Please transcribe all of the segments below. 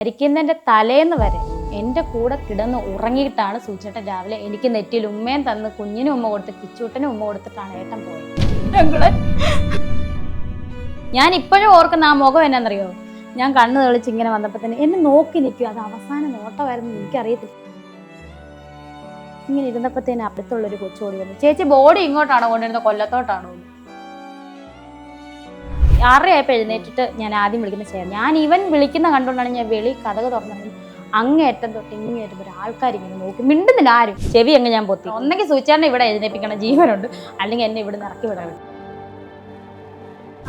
മരിക്കുന്നതിന്റെ തലേന്ന് വരെ എൻ്റെ കൂടെ കിടന്ന് ഉറങ്ങിയിട്ടാണ് സൂചേട്ടൻ രാവിലെ എനിക്ക് നെറ്റിയിൽ ഉമ്മയും തന്ന് കുഞ്ഞിനും ഉമ്മ കൊടുത്ത് കിച്ചൂട്ടനും ഉമ്മ കൊടുത്തിട്ടാണ് ഏട്ടൻ പോയത്. ഞാൻ ഇപ്പോഴും ഓർക്കുന്ന ആ മുഖം എന്നാന്നറിയോ, ഞാൻ കണ്ണ് തെളിച്ച് ഇങ്ങനെ വന്നപ്പോൾ തന്നെ എന്നെ നോക്കി നിൽക്കും. അത് അവസാനം നോട്ടമായിരുന്നു, എനിക്കറിയത്തില്ല. ഇങ്ങനെ ഇരുന്നപ്പോഴത്തേന് അടുത്തുള്ളൊരു കൊച്ചോടി വന്നു, ചേച്ചി ബോഡി ഇങ്ങോട്ടാണോ കൊണ്ടുവരുന്നത് കൊല്ലത്തോട്ടാണോ? 6:30 എഴുന്നേറ്റിട്ട് ഞാൻ ആദ്യം വിളിക്കുന്ന ചേർ, ഞാൻ ഇവൻ വിളിക്കുന്ന കണ്ടുകൊണ്ടാണ് ഞാൻ വെളി കഥക് തുറന്നത്. അങ്ങേറ്റം തൊട്ട് ഇങ്ങേറ്റം ഒരു ആൾക്കാർ ഇങ്ങനെ നോക്കി, മിണ്ടുന്നില്ല ആരും. ചെവി അങ്ങ് ഞാൻ പൊത്തി. ഒന്നെങ്കിൽ സൂചേട്ടനെ ഇവിടെ എഴുന്നേപ്പിക്കണം, ജീവനുണ്ട്, അല്ലെങ്കിൽ എന്നെ ഇവിടെ ഇറക്കി വിടണം.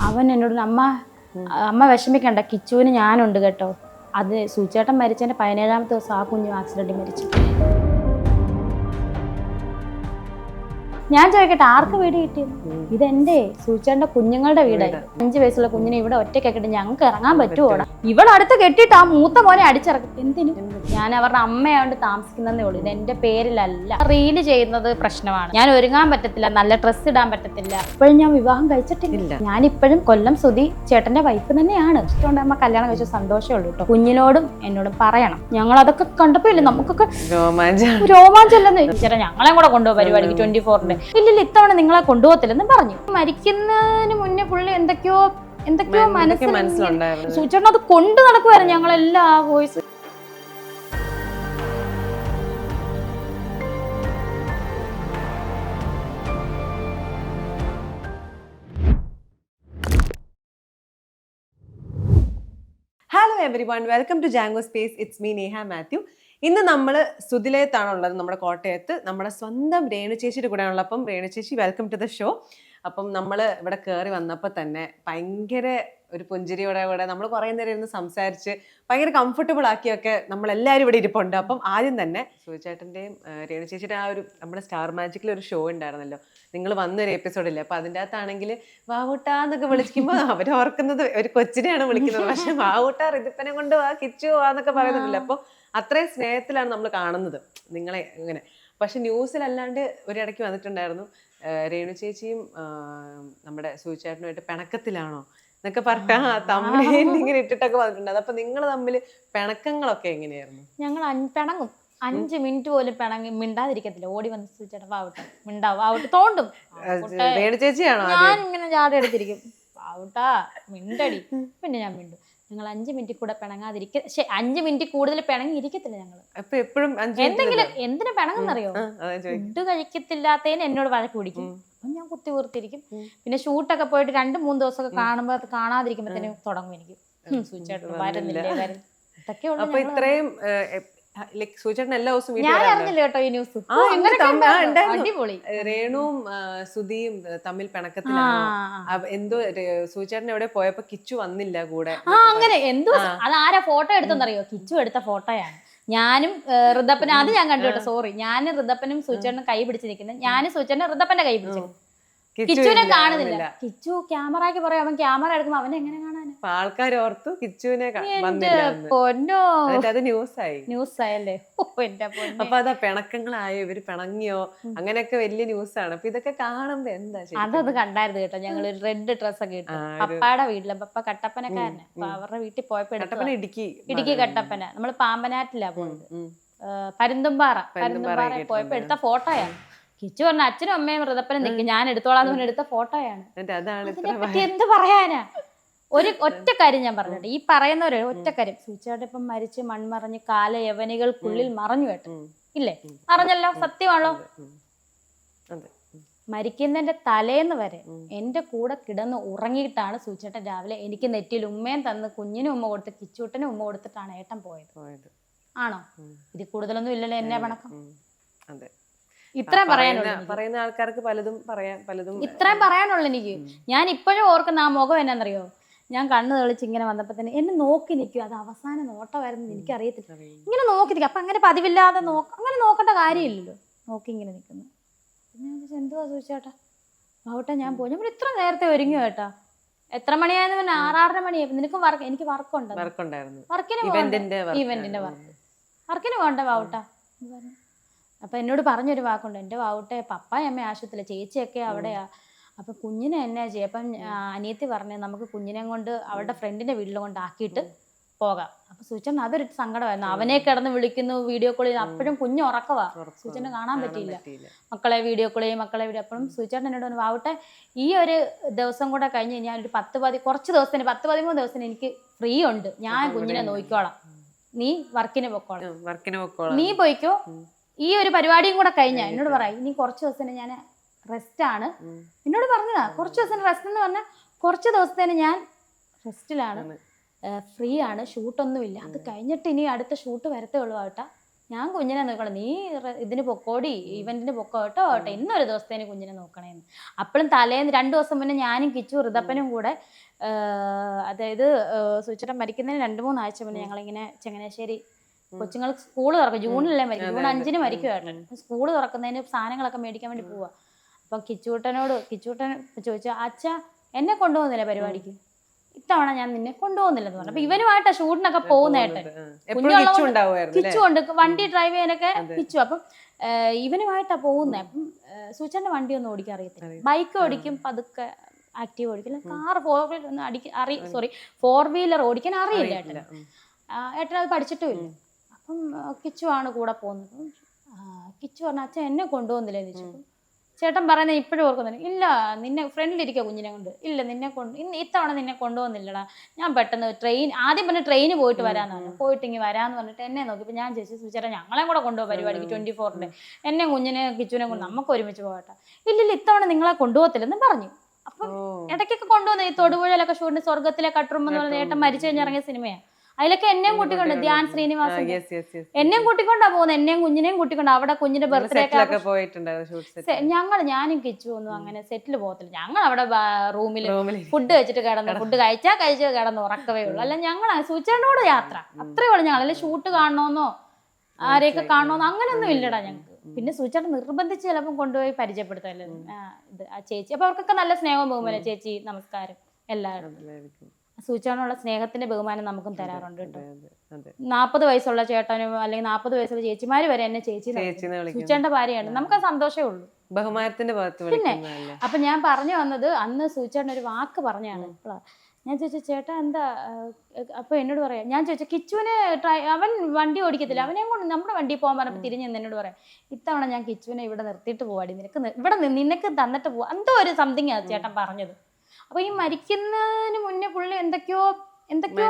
അവൻ എന്നോട് അമ്മ വിഷമിക്കണ്ട, കിച്ചുവിന് ഞാനുണ്ട് കേട്ടോ. അത് സൂചേട്ടൻ മരിച്ചതിൻ്റെ 17ാമത്തെ ദിവസം ആ കുഞ്ഞു ആക്സിഡൻറ്റിൽ മരിച്ചു. ഞാൻ ചോദിക്കട്ടെ, ആർക്ക് വീട് കിട്ടിയത്? ഇതെന്റെ സൂചേട്ടന്റെ കുഞ്ഞുങ്ങളുടെ വീടായി. 5 വയസ്സുള്ള കുഞ്ഞിനെ ഇവിടെ ഒറ്റയ്ക്കിട്ട് ഞങ്ങൾക്ക് ഇറങ്ങാൻ പറ്റുമോടാ? ഇവളടുത്ത് കെട്ടിയിട്ട് ആ മൂത്ത മോനെ അടിച്ചിറക്കും. എന്തിനു? ഞാൻ അവരുടെ അമ്മയായോണ്ട് താമസിക്കുന്നതേ ഉള്ളൂ, ഇത് എന്റെ പേരിലല്ല. റീല് ചെയ്യുന്നത് പ്രശ്നമാണ്. ഞാൻ ഒരുങ്ങാൻ പറ്റത്തില്ല, നല്ല ഡ്രസ്സ് ഇടാൻ പറ്റത്തില്ല. ഇപ്പോഴും ഞാൻ വിവാഹം കഴിച്ചിട്ടില്ല. ഞാനിപ്പോഴും കൊല്ലം സുധി ചേട്ടന്റെ വൈഫ് തന്നെയാണ്. അതുകൊണ്ട് അമ്മ കല്യാണം കഴിച്ച സന്തോഷമേ ഉള്ളൂ കേട്ടോ. കുഞ്ഞിനോടും എന്നോടും പറയണം. ഞങ്ങൾ അതൊക്കെ കണ്ടപ്പോ ഇല്ലേ നമുക്കൊക്കെ രോമാഞ്ചല്ലെന്ന്. ചേട്ടാ ഞങ്ങളെ കൂടെ കൊണ്ടുപോകും പരിപാടിക്ക് 24-ന്റെ. ഇല്ലില്ല, ഇത്തവണ നിങ്ങളെ കൊണ്ടുപോകത്തില്ലെന്ന് പറഞ്ഞു. മരിക്കുന്നതിന് മുന്നേ പുള്ളി എന്തൊക്കെയോ മനസ്സിലുണ്ടായിരുന്നു. സൂചേട്ടൻ അത് കൊണ്ടു നടക്കുമായിരുന്നു ഞങ്ങളെല്ലാം. ആ voice hello everyone, welcome to Jango space. It's me Neha Mathew. ഇന്ന് നമ്മൾ സുധിലയത്താണുള്ളത്, നമ്മുടെ കോട്ടയത്ത്. നമ്മുടെ സ്വന്തം രേണു ചേച്ചിയുടെ കൂടെയാണുള്ളത്. അപ്പം രേണു ചേച്ചി, വെൽക്കം ടു ദ ഷോ. അപ്പം നമ്മൾ ഇവിടെ കയറി വന്നപ്പോൾ തന്നെ ഭയങ്കര ഒരു പുഞ്ചിരിയോടെ കൂടെ നമ്മൾ കുറേ നേരം ഇരുന്ന് സംസാരിച്ച് ഭയങ്കര കംഫർട്ടബിൾ ആക്കിയൊക്കെ നമ്മളെല്ലാവരും ഇവിടെ ഇരിപ്പുണ്ട്. അപ്പം ആദ്യം തന്നെ സൂചേട്ടൻ്റെയും രേണു ചേച്ചിയുടെ ആ ഒരു നമ്മുടെ സ്റ്റാർ മാജിക്കിൽ ഒരു ഷോ ഉണ്ടായിരുന്നല്ലോ, നിങ്ങൾ വന്നൊരു എപ്പിസോഡില്ലേ. അപ്പം അതിൻ്റെ അകത്താണെങ്കിൽ വാവൂട്ടാന്നൊക്കെ വിളിക്കുമ്പോൾ അവർ ഓർക്കുന്നത് ഒരു കൊച്ചിനെയാണ് വിളിക്കുന്നത്. പക്ഷെ വാവൂട്ടാ ഋതുപ്പനെ കൊണ്ട് വാ, കിച്ചു വാന്നൊക്കെ പറയുന്നുണ്ടല്ലോ. അപ്പോൾ അത്രയും സ്നേഹത്തിലാണ് നമ്മൾ കാണുന്നത് നിങ്ങളെ ഇങ്ങനെ. പക്ഷെ ന്യൂസിലല്ലാണ്ട് ഒരിടയ്ക്ക് വന്നിട്ടുണ്ടായിരുന്നു, രേണു ചേച്ചിയും നമ്മുടെ സൂചേട്ടനുമായിട്ട് പിണക്കത്തിലാണോ എന്നൊക്കെ പറഞ്ഞ തമ്മിൽ ഇങ്ങനെ ഇട്ടിട്ടൊക്കെ വന്നിട്ടുണ്ട്. അപ്പൊ നിങ്ങൾ തമ്മിൽ പിണക്കങ്ങളൊക്കെ എങ്ങനെയായിരുന്നു? ഞങ്ങൾ പിണങ്ങും. 5 മിനിറ്റ് പോലും പിണങ്ങി മിണ്ടാതിരിക്കത്തില്ല. ഓടി വന്ന് സൂചേട്ടൻ വാവട്ടെ മിണ്ടാവും, ആവട്ടെ തോണ്ടും. രേണു ചേച്ചിയാണോ? ഞാൻ ഇങ്ങനെ ചാടി എടുത്തിരിക്കും, വാവട്ടാ മിണ്ടടി. പിന്നെ ഞാൻ മിണ്ടും. ഞങ്ങൾ 5 മിനിറ്റ് കൂടെ പിണങ്ങാതിരിക്ക. 5 മിനിറ്റ് കൂടുതൽ പിണങ്ങി ഇരിക്കത്തില്ല ഞങ്ങൾ. അപ്പൊ എപ്പോഴും എന്തെങ്കിലും എന്തിനു പിണങ്ങുന്നറിയോ? ഫുഡ് കഴിക്കത്തില്ലാത്തതിന് എന്നോട് വഴക്ക് പിടിക്കും. അപ്പം ഞാൻ കുത്തി വീർത്തിരിക്കും. പിന്നെ ഷൂട്ടൊക്കെ പോയിട്ട് 2-3 ദിവസമൊക്കെ കാണുമ്പോ കാണാതിരിക്കുമ്പോഴത്തേനും തുടങ്ങും എനിക്ക് സൂചേട്ടൻ വരുന്നില്ലേ വരും. ഇതൊക്കെ ഉള്ളു. അപ്പൊ ഇത്രയും സൂചേട്ടൻ എല്ലാ ദിവസവും ഞാൻ അറിഞ്ഞില്ല കേട്ടോ ഈ ന്യൂസ്. അടിപൊളി. രേണുവും സുധിയും തമ്മിൽ പിണക്കത്തിലാണ്. എന്തോ സൂചേട്ടൻ എവിടെ പോയപ്പോ കിച്ചു വന്നില്ല കൂടെ. അങ്ങനെ എന്തോ അത് ആരാ ഫോട്ടോ എടുത്തെന്നറിയോ? കിച്ചു എടുത്ത ഫോട്ടോയാണ്. ഞാനും ഋതപ്പനും, അത് ഞാൻ കണ്ടു കേട്ടോ, സോറി. ഞാനും ഋതപ്പനും സൂചേട്ടനും കൈ പിടിച്ച് നിൽക്കുന്നത്. ഞാനും സൂചേട്ടനും ഋതപ്പന്റെ കൈ പിടിച്ചു. കിച്ചുവിനെ കാണുന്നില്ല. കിച്ചു ക്യാമറയ്ക്ക് പറയും, അവൻ ക്യാമറ എടുക്കുമ്പോ അവൻ എങ്ങനെ കാണാൻ? ആൾക്കാർ ഓർത്തു കിച്ചുവിനെ ന്യൂസായല്ലേ. അപ്പൊ അതാ പിണക്കങ്ങളായോ, ഇവര് പിണങ്ങിയോ, അങ്ങനെയൊക്കെ വലിയ ന്യൂസാണ്. അപ്പൊ ഇതൊക്കെ കാണുമ്പോ എന്താ? അതത് കണ്ടായിരുന്നു കേട്ടോ. ഞങ്ങൾ ഒരു റെഡ് ഡ്രസ് ഒക്കെ ഇട്ടു പപ്പയുടെ വീട്ടില്. പപ്പ കട്ടപ്പനക്കാരനെ. അപ്പൊ അവരുടെ വീട്ടിൽ പോയപ്പോ ഇടുക്കി കട്ടപ്പന, നമ്മള് പാമ്പനാറ്റിലാ പോയത്. പരുന്തുംപാറ പോയപ്പോ എടുത്ത ഫോട്ടോയാണ്. കിച്ചു പറഞ്ഞ അച്ഛനും അമ്മയും ഋതപ്പനും നിൽക്കും, ഞാൻ എടുത്തോളാന്ന് പറഞ്ഞ എടുത്ത ഫോട്ടോയാണ്. അതിനെപ്പറ്റി എന്ത് പറയാനാ? ഒറ്റ കാര്യം ഞാൻ പറഞ്ഞിട്ട്, ഈ പറയുന്നവര് ഒറ്റ കാര്യം, സൂചേട്ടൻ ഇപ്പം മരിച്ച് മൺമറഞ്ഞ് കാല യവനികൾക്കുള്ളിൽ മറഞ്ഞു കേട്ടോ, ഇല്ലേ? മറഞ്ഞല്ലോ, സത്യമാണല്ലോ. മരിക്കുന്നതിന്റെ തലേന്ന് വരെ എൻ്റെ കൂടെ കിടന്ന് ഉറങ്ങിയിട്ടാണ് സൂചേട്ടൻ രാവിലെ എനിക്ക് നെറ്റിയിൽ ഉമ്മയും തന്ന് കുഞ്ഞിനും ഉമ്മ കൊടുത്ത് കിച്ചൂട്ടനും ഉമ്മ കൊടുത്തിട്ടാണ് ഏട്ടൻ പോയത്. ആണോ? ഇതിൽ കൂടുതലൊന്നും ഇല്ലല്ലോ എന്നെ പണക്കം. ഇത്രയും പറയുന്ന ആൾക്കാർക്ക് പലതും ഇത്രയും പറയാനുള്ളു എനിക്ക്. ഞാൻ ഇപ്പോഴും ഓർക്കുന്ന ആ മുഖം എന്നാന്നറിയോ, ഞാൻ കണ്ണ് തെളിച്ച് ഇങ്ങനെ വന്നപ്പോ തന്നെ എന്നെ നോക്കി നിൽക്കും. അത് അവസാനം നോട്ടമായിരുന്നു, എനിക്കറിയത്തില്ല. ഇങ്ങനെ നോക്കി നിൽക്കും. അപ്പൊ അങ്ങനെ പതിവില്ലാതെ അങ്ങനെ നോക്കേണ്ട കാര്യമില്ലല്ലോ. നോക്കി ഇങ്ങനെ നിൽക്കുന്നു. ഞാൻ എന്തുവാ സൂചേട്ടാ ആവട്ടെ ഞാൻ പോയി. ഞാൻ ഇത്ര നേരത്തെ ഒരുങ്ങി കേട്ടാ. എത്ര മണിയായെന്ന് പറഞ്ഞാൽ 6-6:30 മണിയായി. നിനക്കും എനിക്ക് വർക്കുണ്ട്, വർക്കിന് ഇവന്റിന്റെ വർക്കിന് പോകണ്ട വാവട്ടാ. അപ്പൊ എന്നോട് പറഞ്ഞൊരു വാക്കുണ്ട്, എൻ്റെ വാവട്ടെ പപ്പായമ്മ ആശുപത്രിയിലെ, ചേച്ചിയൊക്കെ അവിടെയാ. അപ്പൊ കുഞ്ഞിനെ എന്നാ ചെയ്യും? അപ്പം അനിയത്തി പറഞ്ഞു, നമുക്ക് കുഞ്ഞിനെ കൊണ്ട് അവളുടെ ഫ്രണ്ടിന്റെ വീട്ടിൽ കൊണ്ടാക്കിയിട്ട് പോകാം. അപ്പൊ സൂചന അതൊരു സങ്കടമായിരുന്നു. അവനെ കിടന്ന് വിളിക്കുന്നു, വീഡിയോ കോൾ ചെയ്യുന്നു. അപ്പോഴും കുഞ്ഞ് ഉറക്കവാ, സൂചന കാണാൻ പറ്റിയില്ല. മക്കളെ വീഡിയോ കോൾ ചെയ്യും, മക്കളെ വീഡിയോ. അപ്പോഴും സൂചന എന്നോട് പറഞ്ഞു, ആവട്ടെ ഈ ഒരു ദിവസം കൂടെ കഴിഞ്ഞ് ഞാൻ ഒരു 10-13 ദിവസത്തിന് എനിക്ക് ഫ്രീ ഉണ്ട്, ഞാൻ കുഞ്ഞിനെ നോക്കിക്കോളാം, നീ വർക്കിന് പൊക്കോളാം, നീ പോയിക്കോ, ഈ ഒരു പരിപാടിയും കൂടെ കഴിഞ്ഞാ എന്നോട് പറയാം, ഇനി കുറച്ച് ദിവസത്തിന് ഞാൻ റെസ്റ്റ് ആണ്. എന്നോട് പറഞ്ഞതാ, കുറച്ച് ദിവസം റെസ്റ്റ് എന്ന് പറഞ്ഞാൽ കുറച്ച് ദിവസത്തേന് ഞാൻ റെസ്റ്റിലാണ്, ഫ്രീ ആണ്, ഷൂട്ടൊന്നുമില്ല, അത് കഴിഞ്ഞിട്ട് ഇനി അടുത്ത ഷൂട്ട് വരത്തേ ഉള്ളൂ ആവട്ടെ, ഞാൻ കുഞ്ഞിനെ നോക്കണം, നീ ഇതിന് പൊക്കോടി, ഇവന്റിന് പൊക്കോട്ടോ ആവട്ടെ, ഇന്നൊരു ദിവസത്തേന് കുഞ്ഞിനെ നോക്കണേന്ന്. അപ്പോഴും തലേന്ന് 2 ദിവസം മുന്നേ ഞാനും കിച്ചു ഋതപ്പനും കൂടെ, അതായത് സൂചിച്ചേട്ടൻ മരിക്കുന്നതിന് 2-3 ആഴ്ച മുന്നേ ഞങ്ങളിങ്ങനെ ചങ്ങനാശ്ശേരി കൊച്ചുങ്ങൾക്ക് സ്കൂൾ തുറക്കും, ജൂണിലല്ലേ മരിക്കും, ജൂൺ 5-ന് മരിക്കുമായിട്ട്. സ്കൂൾ തുറക്കുന്നതിന് സാധനങ്ങളൊക്കെ മേടിക്കാൻ വേണ്ടി പോവാ. അപ്പൊ കിച്ചൂട്ടൻ ചോദിച്ചു, അച്ഛ എന്നെ കൊണ്ടുപോകുന്നില്ല പരിപാടിക്ക്, ഇത്തവണ ഞാൻ നിന്നെ കൊണ്ടുപോകുന്നില്ലെന്ന് പറഞ്ഞു. അപ്പൊ ഇവനുമായിട്ടാ ഷൂട്ടിനൊക്കെ പോകുന്നേട്ടെ, കിച്ചു കൊണ്ട് വണ്ടി ഡ്രൈവ് ചെയ്യാനൊക്കെ കിച്ചു. അപ്പം ഇവനുമായിട്ടാ പോകുന്നേ. അപ്പം സൂചന്റെ വണ്ടി ഒന്നും ഓടിക്കാൻ അറിയത്തില്ല, ബൈക്ക് ഓടിക്കും പതുക്കെ, ആക്റ്റീവ് ഓടിക്കില്ല, കാർ 4 വീലർ ഓടിക്കാൻ അറിയില്ല ഏട്ടന്. ഏട്ടൻ അത് പഠിച്ചിട്ടുമില്ല. അപ്പം കിച്ചു ആണ് കൂടെ പോകുന്നത്. കിച്ചു പറഞ്ഞു, അച്ഛൻ എന്നെ കൊണ്ടുപോകുന്നില്ലെന്ന് ചോദിച്ചു. ചേട്ടൻ പറയുന്നത് ഇപ്പോഴും ഓർക്കുന്നില്ല, ഇല്ല നിന്നെ ഫ്രണ്ടിലിരിക്കുക കുഞ്ഞിനെ കൊണ്ട്, ഇല്ല നിന്നെ ഇത്തവണ നിന്നെ കൊണ്ടുപോകുന്നില്ലടാ, ഞാൻ പെട്ടെന്ന് ആദ്യം പറഞ്ഞ ട്രെയിന് പോയിട്ട് വരാന്ന് പറഞ്ഞു, പോയിട്ട് ഇങ്ങനെ വരാന്ന് പറഞ്ഞിട്ട് എന്നെ നോക്കി. ഇപ്പൊ ഞാൻ ചോദിച്ചു, ചേട്ടാ ഞങ്ങളെ കൂടെ കൊണ്ടുപോകും പരിപാടിക്ക് 24-ന്റെ, എന്നെ കുഞ്ഞിനെ കിച്ചുവിനെ കൊണ്ട് നമുക്ക് ഒരുമിച്ച് പോകട്ടെ. ഇല്ലില്ല ഇത്തവണ നിങ്ങളെ കൊണ്ടുപോകത്തില്ലെന്ന് പറഞ്ഞു. അപ്പം ഇടയ്ക്കൊക്കെ കൊണ്ടുപോകുന്നത് ഈ തൊടുപുഴയിലൊക്കെ ഷൂട്ടിന് സ്വർഗത്തിലെ കട്ടുറുമ്പ് എന്ന് പറഞ്ഞ ഏട്ടൻ മരിച്ചു കഴിഞ്ഞിറങ്ങിയ സിനിമയാണ്. അതിലൊക്കെ എന്നെയും കൂട്ടിക്കൊണ്ട്, ധ്യാൻ ശ്രീനിവാസൻ എന്നെയും കൂട്ടിക്കൊണ്ടാ പോകുന്നത്, എന്നെയും കുഞ്ഞിനെയും കൂട്ടിക്കൊണ്ട്. അവിടെ കുഞ്ഞിന്റെ ബർത്ത്ഡേ ഞാനും കിച്ചു ഒന്നും അങ്ങനെ സെറ്റിൽ പോകത്തില്ല. ഞങ്ങൾ അവിടെ റൂമിൽ ഫുഡ് കഴിച്ചിട്ട് ഫുഡ് കഴിച്ച് കിടന്ന് ഉറക്കവേ ഉള്ളൂ. അല്ല ഞങ്ങൾ സൂചനയോട് യാത്ര അത്രേ ഉള്ളൂ. ഞങ്ങൾ അല്ലെ ഷൂട്ട് കാണണമെന്നോ ആരെയൊക്കെ കാണണമെന്നോ അങ്ങനെയൊന്നും ഇല്ലടാ ഞങ്ങൾക്ക്. പിന്നെ സൂചന നിർബന്ധിച്ച് ചിലപ്പം കൊണ്ടുപോയി പരിചയപ്പെടുത്തല്ലേ ഇത് ആ ചേച്ചി. അപ്പൊ അവർക്കൊക്കെ നല്ല സ്നേഹവും ബഹുമാനം, ചേച്ചി നമസ്കാരം എല്ലാവരും. സൂചനയുള്ള സ്നേഹത്തിന്റെ ബഹുമാനം നമുക്കും തരാറുണ്ട് കേട്ടോ. 40 വയസ്സുള്ള ചേട്ടനും അല്ലെങ്കിൽ 40 വയസ്സുള്ള ചേച്ചിമാര് വരെ എന്നെ ചേച്ചി സൂചന്റെ ഭാര്യയാണ്. നമുക്ക് ആ സന്തോഷമേ ഉള്ളൂ, ബഹുമാനത്തിന്റെ. പിന്നെ അപ്പൊ ഞാൻ പറഞ്ഞു വന്നത്, അന്ന് സൂചേട്ടൻ ഒരു വാക്ക് പറഞ്ഞാണ്. ഞാൻ ചോദിച്ചു, ചേട്ടാ എന്താ? അപ്പൊ എന്നോട് പറയാം, ഞാൻ ചോദിച്ചു കിച്ചുവിനെ അവൻ വണ്ടി ഓടിക്കത്തില്ല, അവനെ കൊണ്ട് നമ്മുടെ വണ്ടി പോകാൻ പറഞ്ഞപ്പോൾ തിരിഞ്ഞ് എന്നോട് പറയാം, ഇത്തവണ ഞാൻ കിച്ചുവിനെ ഇവിടെ നിർത്തിയിട്ട് പോവാടി, ഇവിടെ നിനക്ക് തന്നിട്ട് പോവാ, എന്തോ ഒരു സംതിങ് ആ ചേട്ടൻ പറഞ്ഞത്. അപ്പൊ ഈ മരിക്കുന്നതിന് മുന്നേ പുള്ളി എന്തൊക്കെയോ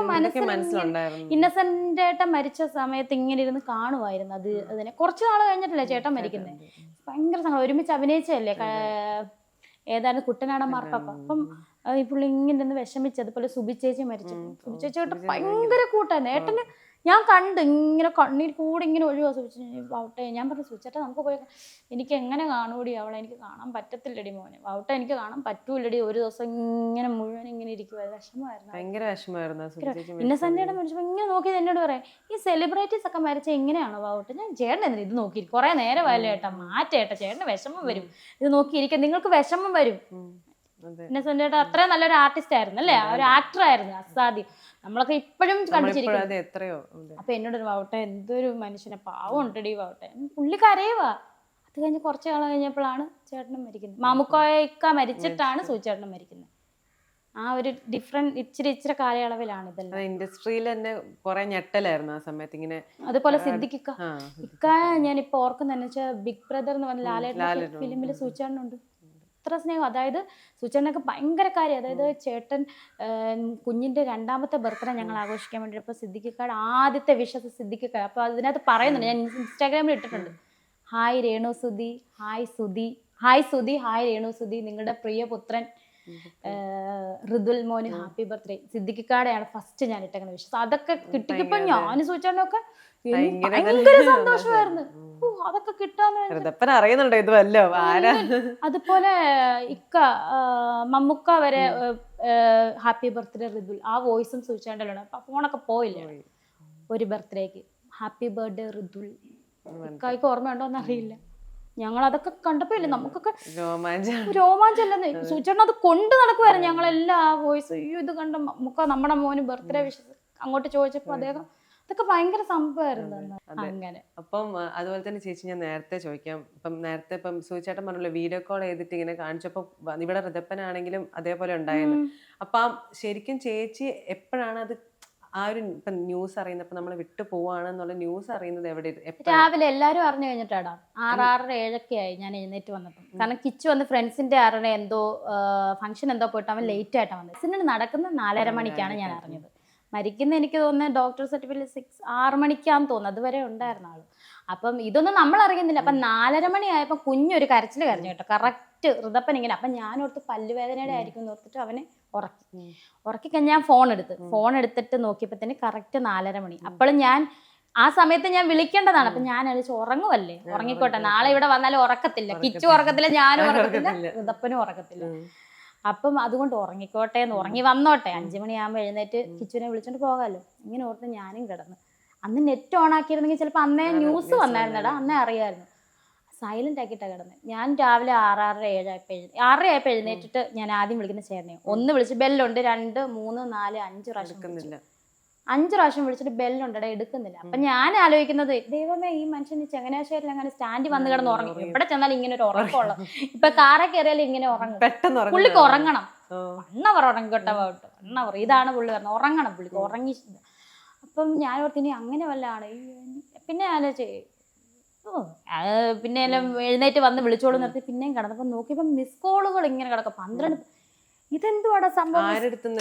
മനസ്സിലുണ്ടായിരുന്നു. ഇന്നസെന്റ് ഏട്ടൻ മരിച്ച സമയത്ത് ഇങ്ങനെ ഇരുന്ന് കാണുമായിരുന്നു അതിനെ. കുറച്ചു നാൾ കഴിഞ്ഞിട്ടല്ലേ ചേട്ടൻ മരിക്കുന്നത്. ഭയങ്കര സങ്കടം. ഒരുമിച്ച് അഭിനയിച്ചല്ലേ, ഏതായാലും കുട്ടനാടൻ മാർപ്പാപ്പ. അപ്പം ഈ പുള്ളി ഇങ്ങനെ ഇരുന്ന് വിഷമിച്ചത്. അതുപോലെ സുബി ചേച്ചി മരിച്ചു. സുബി ചേച്ചിയോട്ട് ഭയങ്കര കൂട്ടായിരുന്നു ഏട്ടന്. ഞാൻ കണ്ട് ഇങ്ങനെ കണ്ണീർ കൂടെ ഇങ്ങനെ ഒഴിവാ വാവട്ടെ. ഞാൻ പറഞ്ഞു, സൂചേട്ടാ നമുക്ക് പോയി, എനിക്ക് എങ്ങനെ കാണൂടി അവളെ, എനിക്ക് കാണാൻ പറ്റത്തില്ലടി മോനെ, വാവട്ടെ എനിക്ക് കാണാൻ പറ്റൂലടി, ഒരു ദിവസം ഇങ്ങനെ മുഴുവൻ ഇങ്ങനെ ഇരിക്കുവായിരുന്നു, വിഷമമായിരുന്നു, ഭയങ്കര വിഷമമായിരുന്നു. ഇന്നസെന്റിയുടെ മരിച്ചപ്പോൾ ഇങ്ങനെ നോക്കിയത് എന്നോട് പറയാം, ഈ സെലിബ്രിറ്റീസ് ഒക്കെ മരിച്ച എങ്ങനെയാണോ വാവട്ടെ? ഞാൻ ചേട്ടൻ എന്തിനാ ഇത് നോക്കി, കുറെ നേരമല്ലേ ഏട്ടാ, മാറ്റേട്ടാ, ചേട്ടന് വിഷമം വരും, ഇത് നോക്കിയിരിക്കാം, നിങ്ങൾക്ക് വിഷമം വരും. ഇന്നസെന്റ് ഏട്ടാ അത്രയും നല്ലൊരു ആർട്ടിസ്റ്റ് ആയിരുന്നു അല്ലേ, ഒരു ആക്ടർ ആയിരുന്നു അസാധ്യം. നമ്മളൊക്കെ ഇപ്പോഴും കണ്ടിരിക്കുന്നു. അപ്പൊ എന്നോടൊരു വാവട്ടെ, എന്തൊരു മനുഷ്യനെ, പാവം ഉണ്ടടി വാവട്ടെ. പുള്ളി കരയുവാ. അത് കഴിഞ്ഞ് കുറച്ച് കാലം കഴിഞ്ഞപ്പോഴാണ് ചേട്ടനും മരിക്കുന്നത്. മാമുക്കോയ്ക്ക മരിച്ചിട്ടാണ് സൂചേട്ടനും മരിക്കുന്നത്. ആ ഒരു ഇച്ചിരി കാലയളവിലാണ് ഇതെല്ലാം. ഇൻഡസ്ട്രിയിൽ തന്നെ കുറെ ഞെട്ടലായിരുന്നു ആ സമയത്ത് ഇങ്ങനെ. അതുപോലെ സിദ്ദിഖിക്ക ഞാൻ ഇപ്പൊ ഓർക്കുന്നതെന്ന് വെച്ചാൽ ബിഗ് ബ്രദർ എന്ന് പറഞ്ഞ ലാലേട്ടൻ ഫിലിമിൽ സൂചേട്ടനുണ്ട്. അത്ര സ്നേഹം. അതായത് സൂചനക്ക് ഭയങ്കര കാര്യം. അതായത് ചേട്ടൻ കുഞ്ഞിന്റെ 2ാമത്തെ ബർത്ത്ഡേ ഞങ്ങൾ ആഘോഷിക്കാൻ വേണ്ടിയപ്പോൾ സിദ്ദിഖിക്കാട് ആദ്യത്തെ വിഷസ് സിദ്ദിഖിക്ക. അപ്പോൾ അതിനകത്ത് പറയുന്നുണ്ട്, ഞാൻ ഇൻസ്റ്റാഗ്രാമിൽ ഇട്ടിട്ടുണ്ട്, hi Renu Sudhi, hi Sudhi, hi Renu Sudhi, നിങ്ങളുടെ പ്രിയപുത്രൻ ഋതുൽ മോന് ഹാപ്പി ബർത്ത്ഡേ. സിദ്ദിഖിക്കാടെയാണ് ഫസ്റ്റ് ഞാൻ ഇട്ടേക്കുന്ന വിഷസ്. അതൊക്കെ കിട്ടിയപ്പോ ഞാൻ സൂചനൊക്കെ ഭയങ്കര സന്തോഷമായിരുന്നു. അതൊക്കെ കിട്ടാന്ന് അറിയുന്നുണ്ടോ ഇതുവല്ലോ. അതുപോലെ മമ്മുക്ക വരെ ഹാപ്പി ബർത്ത്ഡേ ഋതുൽ, ആ വോയിസും സൂചിച്ചാണ്ടല്ലോ. അപ്പൊ ഫോണൊക്കെ പോയില്ലേ ഒരു ബർത്ത്ഡേക്ക്, ഹാപ്പി ബർത്ത്ഡേ ഋതുൽ. ഇക്കായ്ക്ക് ഓർമ്മയുണ്ടോന്ന് അറിയില്ല. ഞങ്ങൾ അതൊക്കെ കണ്ടപ്പോ ഇല്ലേ നമുക്കൊക്കെ രോമാഞ്ചല്ലെന്ന്. സൂചിച്ചേട്ടൻ അത് കൊണ്ട് നടക്കുമായിരുന്നു. ഞങ്ങളെല്ലാം ആ വോയിസ്, ഇത് കണ്ട മുക്ക നമ്മുടെ മോന് ബർത്ത്ഡേ വിഷസ് അങ്ങോട്ട് ചോദിച്ചപ്പോ അദ്ദേഹം, അതൊക്കെ ഭയങ്കര സംഭവമായിരുന്നു അങ്ങനെ. അപ്പം അതുപോലെ തന്നെ ചേച്ചി, ഞാൻ നേരത്തെ ചോദിക്കാം, നേരത്തെ സൂചിച്ചേട്ടൻ പറഞ്ഞല്ലോ വീഡിയോ കോൾ ചെയ്തിട്ട് ഇങ്ങനെ കാണിച്ചപ്പോ ഇവിടെ ഋതപ്പനാണെങ്കിലും അതേപോലെ ഉണ്ടായിരുന്നു. അപ്പൊ ശരിക്കും ചേച്ചി എപ്പോഴാണ് അത് ആ ഒരു ഇപ്പൊ ന്യൂസ് അറിയുന്നപ്പോ നമ്മൾ വിട്ടു പോവാണെന്നുള്ള ന്യൂസ് അറിയുന്നത് എവിടെ രാവിലെ എല്ലാരും അറിഞ്ഞു കഴിഞ്ഞിട്ടാടാ 6:30 ആയി ഞാൻ എഴുന്നേറ്റ് വന്നപ്പം. കാരണം കിച്ചു വന്ന് ഫ്രണ്ട്സിന്റെ ആരുടെ എന്തോ ഫംഗ്ഷൻ എന്തോ പോയിട്ട് അവൻ ലേറ്റ് ആയിട്ടാണ് വന്നത്. സിനിമ നടക്കുന്ന 4:30 മണിക്കാണ് ഞാൻ അറിഞ്ഞത്. മരിക്കുന്ന എനിക്ക് തോന്നുന്നത് ഡോക്ടർ സർട്ടിഫിക്കറ്റ് 6 മണിക്കാന്ന് തോന്നുന്നു. അതുവരെ ഉണ്ടായിരുന്ന ആള്. അപ്പം ഇതൊന്നും നമ്മൾ അറിയുന്നില്ല. അപ്പം 4:30 മണിയായപ്പോൾ കുഞ്ഞൊരു കരച്ചിൽ കരഞ്ഞു കേട്ടോ. കറക്റ്റ് ഋതപ്പൻ ഇങ്ങനെ. അപ്പം ഞാനോർത്ത് പല്ലുവേദനയുടെ ആയിരിക്കും എന്ന് ഓർത്തിട്ട് അവനെ ഉറക്കി കഴിഞ്ഞ് ഞാൻ ഫോൺ എടുത്തിട്ട് നോക്കിയപ്പോഴത്തേന് കറക്റ്റ് 4:30 മണി. അപ്പോഴും ഞാൻ ആ സമയത്ത് ഞാൻ വിളിക്കേണ്ടതാണ്. അപ്പൊ ഞാൻ അടിച്ച് ഉറങ്ങുമല്ലേ, ഉറങ്ങിക്കോട്ടെ, നാളെ ഇവിടെ വന്നാലും ഉറക്കത്തില്ല, കിച്ചു ഉറക്കത്തില്ല, ഞാനും ഉറക്കത്തില്ല, ഋതപ്പനും ഉറക്കത്തില്ല. അപ്പം അതുകൊണ്ട് ഉറങ്ങിക്കോട്ടെ എന്ന്, ഉറങ്ങി വന്നോട്ടെ, 5 മണിയാകുമ്പോൾ എഴുന്നേറ്റ് കിച്ചുവിനെ വിളിച്ചോണ്ട് പോകാമല്ലോ, ഇങ്ങനെ ഓർത്ത് ഞാനും കിടന്നു. അന്ന് നെറ്റ് ഓൺ ആക്കിയിരുന്നെങ്കിൽ ചിലപ്പോൾ അന്നേ ന്യൂസ് വന്നായിരുന്നടാ, അന്നേ അറിയാമായിരുന്നു. സൈലന്റ് ആക്കിയിട്ടാണ് കിടന്നത്. ഞാൻ രാവിലെ 6:30 എഴുന്നേറ്റിട്ട് ഞാൻ ആദ്യം വിളിക്കുന്ന ചേട്ടനെ ഒന്ന് വിളിച്ച്, ബെല്ലുണ്ട്, 2, 3, 4, 5 പ്രാവശ്യം 5 പ്രാവശ്യം വിളിച്ചിട്ട് ബെല്ലുണ്ടടാ, എടുക്കുന്നില്ല. അപ്പൊ ഞാൻ ആലോചിക്കുന്നത്, ദൈവമേ ഈ മനുഷ്യന് ചങ്ങനാശ്ശേരിയിൽ അങ്ങനെ സ്റ്റാൻഡിൽ വന്ന് കിടന്ന് ഉറങ്ങും, എവിടെ ചെന്നാലും ഇങ്ങനെ ഒരു ഉറക്കമുള്ള, ഇപ്പൊ കാറെ കയറിയാലും ഇങ്ങനെ ഉറങ്ങും, പുള്ളിക്ക് ഉറങ്ങണം, 1 അവർ ഉറങ്ങിക്കോട്ടെ, 1 അവർ, ഇതാണ് പുള്ളി പറഞ്ഞത്, ഉറങ്ങണം പുള്ളിക്ക്, ഉറങ്ങി. അപ്പം ഞാൻ ഓർത്ത് ഇനി അങ്ങനെ വല്ലാണ്. പിന്നെ ആലോചിച്ച് പിന്നെ എല്ലാം എഴുന്നേറ്റ് വന്ന് വിളിച്ചോളൂ നിർത്തി പിന്നെയും കിടന്നപ്പോ നോക്കിയപ്പോ മിസ് കോളുകൾ ഇങ്ങനെ കിടക്കും, 12. ഇതെന്തുവാടാ സംഭവം,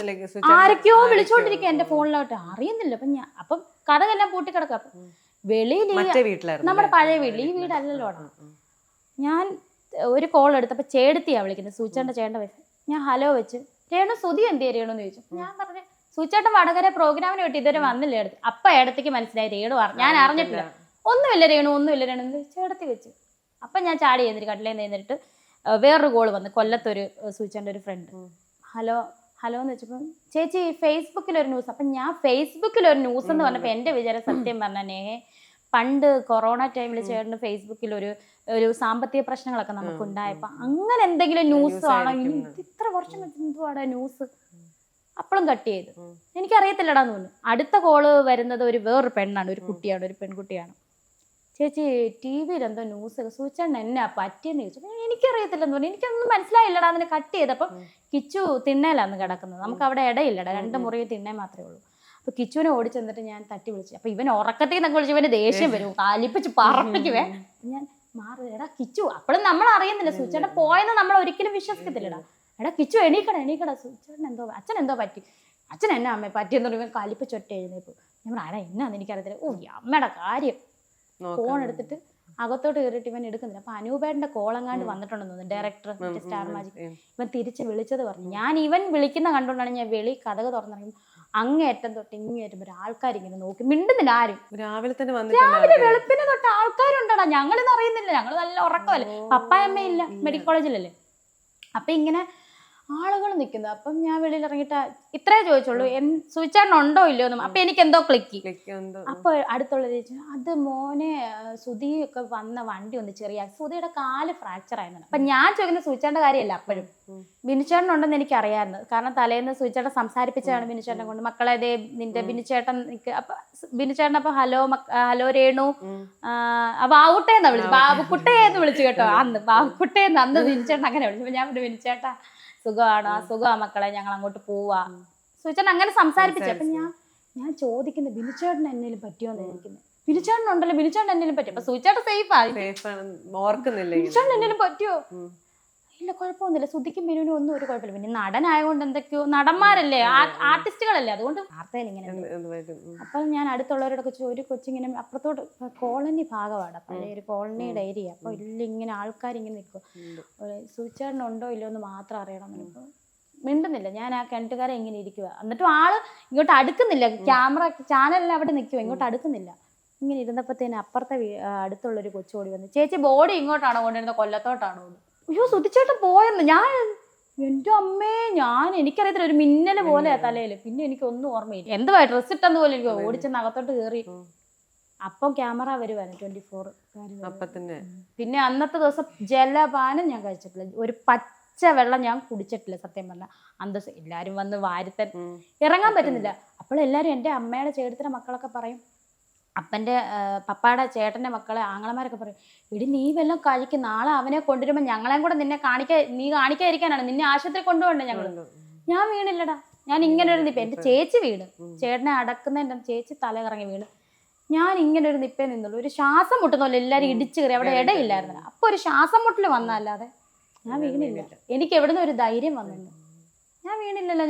ആരൊക്കെയോ വിളിച്ചോണ്ടിരിക്കുക എന്റെ ഫോണിലോട്ട്, അറിയുന്നില്ല. അപ്പം കഥകെല്ലാം പൂട്ടി കിടക്കുക. വെളിയിൽ നമ്മുടെ പഴയ വീട്ടിൽ, ഈ വീടല്ലല്ലോ. ഞാൻ ഒരു കോൾ എടുത്തപ്പോ ചേട്ടത്തിയാ വിളിക്കുന്നത്, സൂച്ചേട്ടന്റെ ചേട്ടന്റെ വയസ്സ്. ഞാൻ ഹലോ വെച്ച്, രേണു സുധി എന്ത് രേണുന്ന് ചോദിച്ചു. ഞാൻ പറഞ്ഞു സൂച്ചേട്ടൻ വടകര പ്രോഗ്രാമിന് വേണ്ടി ഇതുവരെ വന്നില്ല എടുത്ത്. അപ്പൊ ഏടത്തേക്ക് മനസ്സിലായി രേണു ഞാൻ അറിഞ്ഞിട്ടില്ല, ഒന്നുമില്ല രേണു ചേട്ടത്തി വെച്ച്. അപ്പൊ ഞാൻ ചാടി എഴുന്നിട്ട് കട്ടിലേന്ന് എഴുന്നിട്ട് വേറൊരു കോള് വന്ന്, കൊല്ലത്തൊരു സൂചിച്ചേൻ്റെ ഒരു ഫ്രണ്ട്. ഹലോ എന്ന് വെച്ചപ്പോൾ ചേച്ചി ഫേസ്ബുക്കിലൊരു ന്യൂസ്. അപ്പം ഞാൻ ഫേസ്ബുക്കിലൊരു ന്യൂസ് എന്ന് പറഞ്ഞപ്പോൾ എൻ്റെ വിചാരം സത്യം പറഞ്ഞേ, പണ്ട് കൊറോണ ടൈമിൽ ചേട്ടന് ഫേസ്ബുക്കിൽ ഒരു സാമ്പത്തിക പ്രശ്നങ്ങളൊക്കെ നമുക്ക് ഉണ്ടായപ്പോൾ അങ്ങനെ എന്തെങ്കിലും ന്യൂസ് ആണോ, ഇത്ര വർഷം എന്തുവാടാ ന്യൂസ്. അപ്പോഴും കട്ട് ചെയ്ത്, എനിക്കറിയത്തില്ലടാന്ന് തോന്നുന്നു. അടുത്ത കോള് വരുന്നത് വേറൊരു പെണ്ണാണ്, ഒരു കുട്ടിയാണ്, ഒരു പെൺകുട്ടിയാണ്. ചേച്ചി ടി വിയിൽ എന്തോ ന്യൂസ്, സൂചന എന്നാ പറ്റിയെന്ന് ചോദിച്ചു. എനിക്കറിയത്തില്ലെന്ന് പറഞ്ഞു, എനിക്കൊന്നും മനസ്സിലായില്ലടാ. അതിനെ കട്ട് ചെയ്തപ്പം കിച്ചു തിണ്ണയിലാന്ന് കിടക്കുന്നത്, നമുക്ക് അവിടെ ഇടയില്ലടാ, 2 മുറിയിൽ തിണ്ണേ മാത്രമേ ഉള്ളൂ. അപ്പൊ കിച്ചുവിനെ ഓടിച്ചെന്നിട്ട് ഞാൻ തട്ടി വിളിച്ചു. അപ്പൊ ഇവൻ ഉറക്കത്തിൽ നിന്നൊക്കെ വിളിച്ചു, ഇവന് ദേഷ്യം വരും, കാലിപ്പിച്ച് പറപ്പിക്കുവേ. ഞാൻ മാറി, എടാ കിച്ചു, അപ്പോഴും നമ്മൾ അറിയുന്നില്ല സൂചന പോയെന്ന് നമ്മൾ ഒരിക്കലും വിശ്വസിക്കത്തില്ലടാ. എടാ കിച്ചു എണീക്കടാ, സൂചന എന്തോ അച്ഛൻ എന്തോ പറ്റി, അച്ഛൻ എന്നാ അമ്മ പറ്റിയെന്ന് പറയുമ്പോൾ കാലിപ്പിച്ചൊറ്റ എഴുന്നേപ്പ്. ഞാൻ ആടാ എന്നാന്ന് എനിക്കറിയത്തില്ല. ഓ അമ്മയുടെ കാര്യം. ഫോൺ എടുത്തിട്ട് അകത്തോട്ട് കയറിയിട്ട് ഇവൻ എടുക്കുന്നില്ല. അപ്പൊ അനൂപേട്ടന്റെ കോളങ്ങാണ്ട് വന്നിട്ടുണ്ടെന്ന് തോന്നുന്നു, ഡയറക്ടർ സ്റ്റാർ മാജിക്. ഇവൻ തിരിച്ച് വിളിച്ചത് പറഞ്ഞു. ഞാൻ ഇവൻ വിളിക്കുന്ന കണ്ടുകൊണ്ടാണ് ഞാൻ വെളി കഥക് തുറന്നിറങ്ങി. അങ്ങേറ്റം തൊട്ട് ഇങ്ങേറ്റം ഒരു ആൾക്കാരിങ്ങനെ നോക്കി, മിണ്ടുന്നില്ല ആരും. രാവിലെ വെളുപ്പിന് തൊട്ട് ആൾക്കാരുണ്ടടാ, ഞങ്ങളിത് അറിയുന്നില്ല, ഞങ്ങൾ നല്ല ഉറക്കമല്ലേ, പപ്പായമ്മയില്ല, മെഡിക്കൽ കോളേജിലല്ലേ. അപ്പൊ ഇങ്ങനെ ആളുകൾ നിൽക്കുന്നു. അപ്പം ഞാൻ വെളിയിൽ ഇറങ്ങിയിട്ട് ഇത്രേ ചോദിച്ചുള്ളൂ, സൂചിച്ചേട്ടൻ ഉണ്ടോ ഇല്ലയോ എന്നും. അപ്പൊ എനിക്ക് എന്തോ ക്ലിക്ക്. അപ്പൊ അടുത്തുള്ള ചോദിച്ചു, അത് മോനെ സുധിയൊക്കെ വന്ന വണ്ടി ഒന്ന് ചെറിയ, സുധിയുടെ കാല് ഫ്രാക്ചർ ആയിരുന്നു. അപ്പൊ ഞാൻ ചോദിക്കുന്ന സൂചിച്ചേട്ടന്റെ കാര്യമല്ല, അപ്പോഴും ബിനുചേട്ടൻ ഉണ്ടെന്ന് എനിക്ക് അറിയാമായിരുന്നു. കാരണം തലേന്ന് സൂചിച്ചേട്ടൻ സംസാരിപ്പിച്ചാണ് ബിനുചേട്ടനെ കൊണ്ട്, മക്കളെ ദേ നിന്റെ ബിനുചേട്ടൻ അപ്പൊ ബിനുചേട്ടൻ അപ്പൊ ഹലോ രേണു, ബാബുട്ടേന്നാ വിളിച്ചു, ബാബുക്കുട്ടേന്ന് വിളിച്ചു കേട്ടോ. അന്ന് ബാബുക്കുട്ടേന്ന്, അന്ന് ബിനുചേട്ടൻ അങ്ങനെ വിളിച്ചു. ഞാൻ ബിനുചേട്ടാ സുഖമാണോ, സുഖമാ മക്കളെ, ഞങ്ങൾ അങ്ങോട്ട് പോവാ, സൂചന അങ്ങനെ സംസാരിപ്പിച്ചു. അപ്പൊ ഞാൻ ചോദിക്കുന്നത് ബിനുചേട്ടൻ എന്നേലും പറ്റിയോന്ന് ചോദിക്കുന്നത്. ബിനുചേട്ടൻ ഉണ്ടല്ലോ, ബിനുചേട്ടൻ എന്നേലും പറ്റും. അപ്പൊ സൂചേട്ടൻ സേഫാ, ബിനുചേട്ടൻ എന്നേലും പറ്റുമോ, ഇല്ല കുഴപ്പമൊന്നുമില്ല, സുധിക്കും ബിനുവിനും ഒന്നും ഒരു കുഴപ്പമില്ല. പിന്നെ നടനായതുകൊണ്ട് എന്തൊക്കെയോ, നടന്മാരല്ലേ, ആർട്ടിസ്റ്റുകളല്ലേ, അതുകൊണ്ട് വാർത്തയിൽ ഇങ്ങനെ. അപ്പൊ ഞാൻ അടുത്തുള്ളവരോടൊക്കെ ഒരു കൊച്ചിങ്ങനെ അപ്പുറത്തോട്ട് കോളനി ഭാഗമാണ്, പഴയ ഒരു കോളനിയുടെ ഏരിയ. അപ്പൊ ഇങ്ങനെ ആൾക്കാരിങ്ങനെ നിൽക്കും, സൂചിച്ചേട്ടനുണ്ടോ ഇല്ലയോ എന്ന് മാത്രം അറിയണം. ഇപ്പൊ മിണ്ടുന്നില്ല. ഞാൻ ആ കിണറ്റുകാരെ ഇങ്ങനെ ഇരിക്കുക, എന്നിട്ടും ആള് ഇങ്ങോട്ട് അടുക്കുന്നില്ല, ക്യാമറ ചാനലിൽ അവിടെ നിൽക്കുക, ഇങ്ങോട്ട് അടുക്കുന്നില്ല. ഇങ്ങനെ ഇരുന്നപ്പോഴത്തേന് അപ്പുറത്തെ അടുത്തുള്ളൊരു കൊച്ചോടി വന്നു, ചേച്ചി ബോഡി ഇങ്ങോട്ടാണോ കൊണ്ടുവരുന്നത്, കൊല്ലത്തോട്ടാണോ? അയ്യോ സുധിച്ചേട്ടൻ പോയെന്ന്. ഞാൻ എൻ്റെ അമ്മേ, എനിക്കറിയത്തില്ല, ഒരു മിന്നല് പോലെയാ തലയില്. പിന്നെ എനിക്കൊന്നും ഓർമ്മയില്ല, എന്തുവാ ഡ്രസ്സ് ഇട്ടെന്ന് പോലെ എനിക്ക് ഓടിച്ചെന്ന് അകത്തോട്ട് കയറി. അപ്പം ക്യാമറ വരുവാണ് 24. പിന്നെ അന്നത്തെ ദിവസം ജലപാനം ഞാൻ കഴിച്ചിട്ടില്ല, ഒരു പച്ച വെള്ളം ഞാൻ കുടിച്ചിട്ടില്ല സത്യം പറഞ്ഞാൽ. അന്തസ് എല്ലാരും വന്ന് വാരിത്തൻ ഇറങ്ങാൻ പറ്റുന്നില്ല. അപ്പോൾ എല്ലാരും എൻ്റെ അമ്മയുടെ ചേട്ടത്തിൻ്റെ മക്കളൊക്കെ പറയും, അപ്പൻ്റെ പപ്പായുടെ ചേട്ടൻ്റെ മക്കളെ ആങ്ങളമാരൊക്കെ പറയും, എടി നീ വല്ലതും കഴിക്കും, നാളെ അവനെ കൊണ്ടുവരുമ്പോൾ ഞങ്ങളെയും കൂടെ നീ കാണിക്കാതിരിക്കാനാണ്, നിന്നെ ആശുപത്രി കൊണ്ടുപോകണ്ടേ ഞങ്ങൾ. ഞാൻ വീണില്ലടാ, ഞാൻ ഇങ്ങനെ ഒരു നിപ്പ, എൻ്റെ ചേച്ചി വീണ്, ചേട്ടനെ അടക്കുന്നതിൻ്റെ ചേച്ചി തല കറങ്ങി വീണ്, ഞാൻ ഇങ്ങനെ ഒരു നിപ്പേ നിന്നുള്ളൂ. ഒരു ശ്വാസം മുട്ടുന്നല്ലോ, എല്ലാവരും ഇടിച്ചു കയറി, അവിടെ ഇടയില്ലായിരുന്നു. അപ്പൊ ഒരു ശ്വാസം മുട്ടൽ വന്നല്ലാതെ ഞാൻ വീണില്ല. എനിക്ക് എവിടുന്ന് ഒരു ധൈര്യം വന്നില്ല, ഞാൻ വീണില്ലല്ലോ.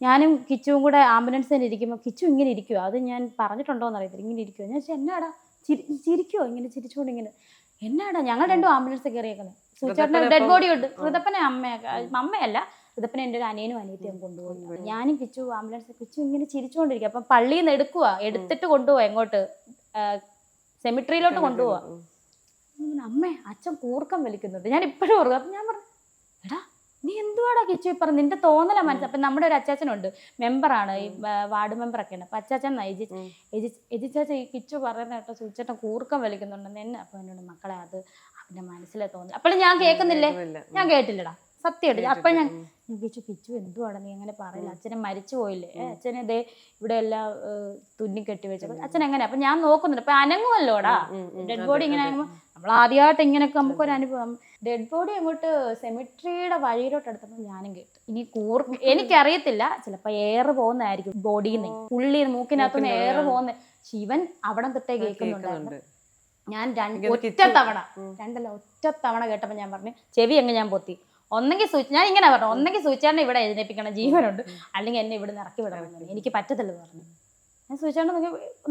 ഞാനും കിച്ചുവും കൂടെ ആംബുലൻസിൽ ഇരിക്കുമ്പോൾ കിച്ചു ഇങ്ങനെ ഇരിക്കുവോ, അത് ഞാൻ പറഞ്ഞിട്ടുണ്ടോ എന്ന് അറിയത്തില്ല, ഇങ്ങനെ ഇരിക്കുവോ. ഞാൻ വെച്ചാൽ എന്നാടാ ചിരിക്കുവോ, ഇങ്ങനെ ചിരിച്ചുകൊണ്ട് ഇങ്ങനെ എന്നാടാ. ഞങ്ങൾ രണ്ടും ആംബുലൻസ് കയറിയേക്കുന്നത്. സൂചേട്ടൻ്റെ ഡെഡ് ബോഡി ഉണ്ട്. ഋതപ്പനെ അമ്മയല്ല, ഋതപ്പനെ എൻ്റെ ഒരു അനിയനും അനിയത്തിയും കൊണ്ടുപോയി. ഞാനും കിച്ചു ആംബുലൻസ്, കിച്ചു ഇങ്ങനെ ചിരിച്ചുകൊണ്ടിരിക്കും. അപ്പം പള്ളിയിൽ നിന്ന് എടുത്തിട്ട് കൊണ്ടുപോവാ, എങ്ങോട്ട് സെമിട്രിയിലോട്ട് കൊണ്ടുപോവാ. അമ്മേ അച്ഛൻ കൂർക്കം വലിക്കുന്നുണ്ട്, ഞാൻ ഇപ്പോഴും ഓർക്കും. അപ്പം ഞാൻ പറഞ്ഞു, എടാ നീ എന്തുവാടാ കിച്ചു ഈ പറഞ്ഞു, നിന്റെ തോന്നല മനസ്സിൽ. അപ്പം നമ്മുടെ ഒരു അച്ചാച്ചനുണ്ട്, മെമ്പറാണ്, ഈ വാർഡ് മെമ്പറൊക്കെയാണ്. അപ്പം അച്ചാച്ചൻ എജിച്ചാച്ച ഈ കിച്ചു പറയുന്ന കേട്ടോ സൂചേട്ടൻ കൂർക്കം വലിക്കുന്നുണ്ടെന്ന് എന്നെ. അപ്പം എന്നോട് മക്കളെ അത് അവൻ്റെ മനസ്സിലെ തോന്നി. അപ്പോഴും ഞാൻ കേൾക്കുന്നില്ലേ, ഞാൻ കേട്ടില്ലടാ സത്യമായിട്ട്. അപ്പം ഞാൻ കിച്ചു എന്തുവാടാ നീ അങ്ങനെ പറയില്ല, അച്ഛനെ മരിച്ചു പോയില്ലേ, അച്ഛനെ ഇതേ ഇവിടെ എല്ലാം തുന്നി കെട്ടി വെച്ചപ്പോൾ അച്ഛൻ എങ്ങനെ. അപ്പം ഞാൻ നോക്കുന്നുണ്ട്, അപ്പം അനങ്ങുമല്ലോടാ ഡെഡ് ബോഡി ഇങ്ങനെ അനങ്ങുമ്പോൾ. നമ്മൾ ആദ്യമായിട്ട് ഇങ്ങനെയൊക്കെ നമുക്കൊരു അനുഭവം. ഡെഡ് ബോഡി അങ്ങോട്ട് സെമിട്രിയുടെ വഴിയിലോട്ട് എടുത്തപ്പോൾ ഞാനും കേട്ടു. ഇനി എനിക്കറിയത്തില്ല, ചിലപ്പോൾ എയർ പോകുന്നതായിരിക്കും ബോഡിയിൽ നിന്ന്, പുള്ളി മൂക്കിനകത്തുനിന്ന് എയർ പോകുന്ന. ശിവൻ അവിടെ തൊട്ടേ കേൾക്കുന്നുണ്ടായിരുന്നു. ഞാൻ ഒറ്റ തവണ കേട്ടപ്പോൾ ഞാൻ പറഞ്ഞു, ചെവി അങ്ങ് ഞാൻ പൊത്തി. ഒന്നെങ്കിൽ ഞാൻ ഇങ്ങനെ പറഞ്ഞു, ഒന്നെങ്കിൽ സൂചേട്ടനെ ഇവിടെ എഴുന്നേപ്പിക്കണം, ജീവനുണ്ട്, അല്ലെങ്കിൽ എന്നെ ഇവിടെ നിന്ന് ഇറക്കി വിടണം, എനിക്ക് പറ്റത്തില്ലെന്ന് പറഞ്ഞു. ഞാൻ സൂചേട്ടൻ